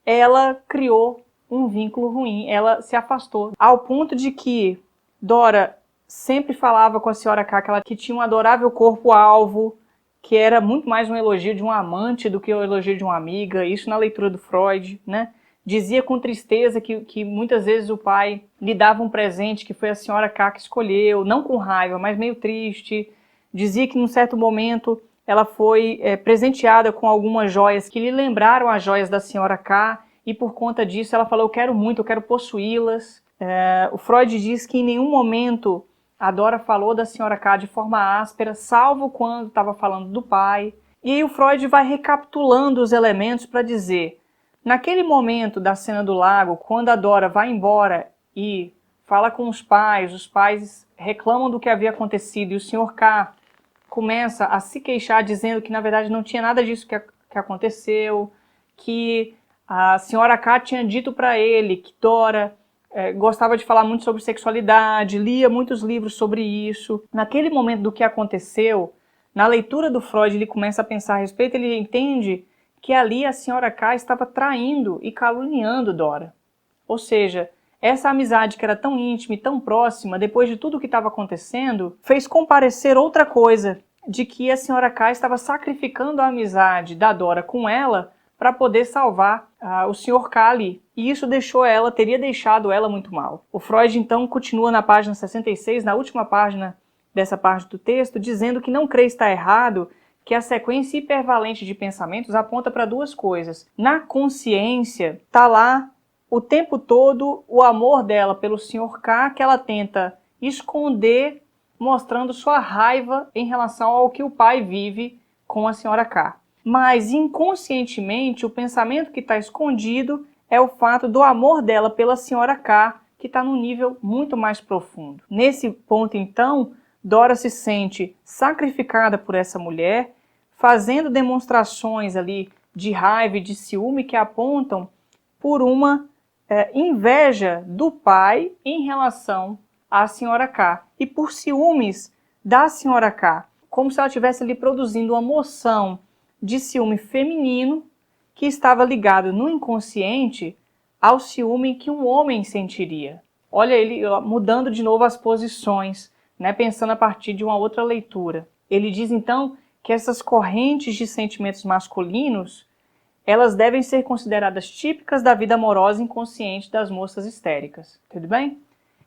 ela criou um vínculo ruim, ela se afastou, ao ponto de que Dora sempre falava com a senhora K que tinha um adorável corpo-alvo, que era muito mais um elogio de um amante do que um elogio de uma amiga, isso na leitura do Freud, né? Dizia com tristeza que muitas vezes o pai lhe dava um presente que foi a senhora K que escolheu, não com raiva, mas meio triste. Dizia que num certo momento ela foi presenteada com algumas joias que lhe lembraram as joias da senhora K, e por conta disso ela falou, eu quero muito, eu quero possuí-las. O Freud diz que em nenhum momento a Dora falou da senhora K de forma áspera, salvo quando estava falando do pai. E aí o Freud vai recapitulando os elementos para dizer, naquele momento da cena do lago, quando a Dora vai embora e fala com os pais reclamam do que havia acontecido e o senhor K começa a se queixar dizendo que na verdade não tinha nada disso que aconteceu, que a senhora K tinha dito para ele que Dora gostava de falar muito sobre sexualidade, lia muitos livros sobre isso. Naquele momento do que aconteceu, na leitura do Freud, ele começa a pensar a respeito, ele entende que ali a senhora K estava traindo e caluniando Dora. Ou seja, essa amizade que era tão íntima e tão próxima, depois de tudo o que estava acontecendo, fez comparecer outra coisa, de que a senhora K estava sacrificando a amizade da Dora com ela para poder salvar o Sr. K ali. E isso teria deixado ela muito mal. O Freud então continua na página 66, na última página dessa parte do texto, dizendo que não crê estar errado, que a sequência hipervalente de pensamentos aponta para duas coisas. Na consciência, está lá o tempo todo o amor dela pelo Sr. K, que ela tenta esconder, mostrando sua raiva em relação ao que o pai vive com a Sra. K. Mas inconscientemente, o pensamento que está escondido é o fato do amor dela pela Sra. K, que está num nível muito mais profundo. Nesse ponto, então, Dora se sente sacrificada por essa mulher, fazendo demonstrações ali de raiva e de ciúme que apontam por uma inveja do pai em relação à Sra. K. E por ciúmes da Sra. K, como se ela estivesse ali produzindo uma moção de ciúme feminino que estava ligado no inconsciente ao ciúme que um homem sentiria. Olha ele mudando de novo as posições, né, pensando a partir de uma outra leitura. Ele diz então que essas correntes de sentimentos masculinos, elas devem ser consideradas típicas da vida amorosa inconsciente das moças histéricas. Tudo bem?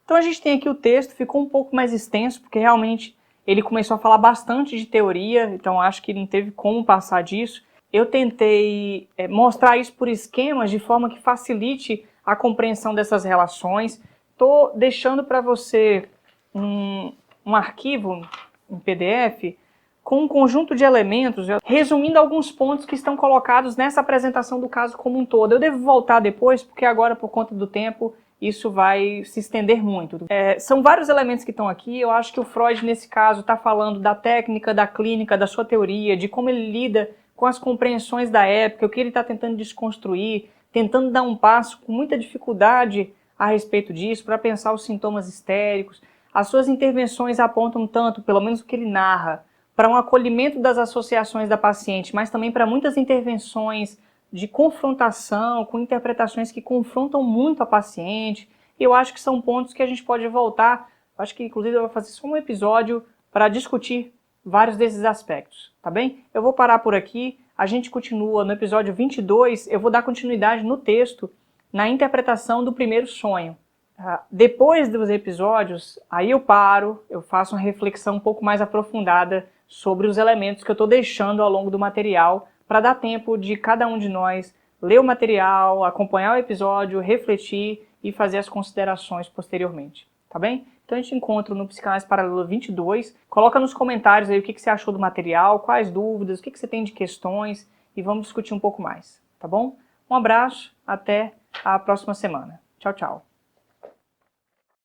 Então a gente tem aqui o texto, ficou um pouco mais extenso, porque realmente ele começou a falar bastante de teoria, então acho que não teve como passar disso. Eu tentei mostrar isso por esquemas, de forma que facilite a compreensão dessas relações. Estou deixando para você um arquivo em PDF com um conjunto de elementos, resumindo alguns pontos que estão colocados nessa apresentação do caso como um todo. Eu devo voltar depois, porque agora, por conta do tempo, isso vai se estender muito. São vários elementos que estão aqui. Eu acho que o Freud, nesse caso, está falando da técnica, da clínica, da sua teoria, de como ele lida com as compreensões da época, o que ele está tentando desconstruir, tentando dar um passo com muita dificuldade a respeito disso, para pensar os sintomas histéricos. As suas intervenções apontam tanto, pelo menos o que ele narra, para um acolhimento das associações da paciente, mas também para muitas intervenções de confrontação, com interpretações que confrontam muito a paciente. E eu acho que são pontos que a gente pode voltar, acho que inclusive eu vou fazer só um episódio para discutir vários desses aspectos, tá bem? Eu vou parar por aqui, a gente continua no episódio 22, eu vou dar continuidade no texto, na interpretação do primeiro sonho. Depois dos episódios, aí eu paro, eu faço uma reflexão um pouco mais aprofundada sobre os elementos que eu estou deixando ao longo do material, para dar tempo de cada um de nós ler o material, acompanhar o episódio, refletir e fazer as considerações posteriormente, tá bem? Então a gente encontra no Psicanálise Paralela 22, coloca nos comentários aí o que você achou do material, quais dúvidas, o que você tem de questões e vamos discutir um pouco mais, tá bom? Um abraço, até a próxima semana. Tchau, tchau.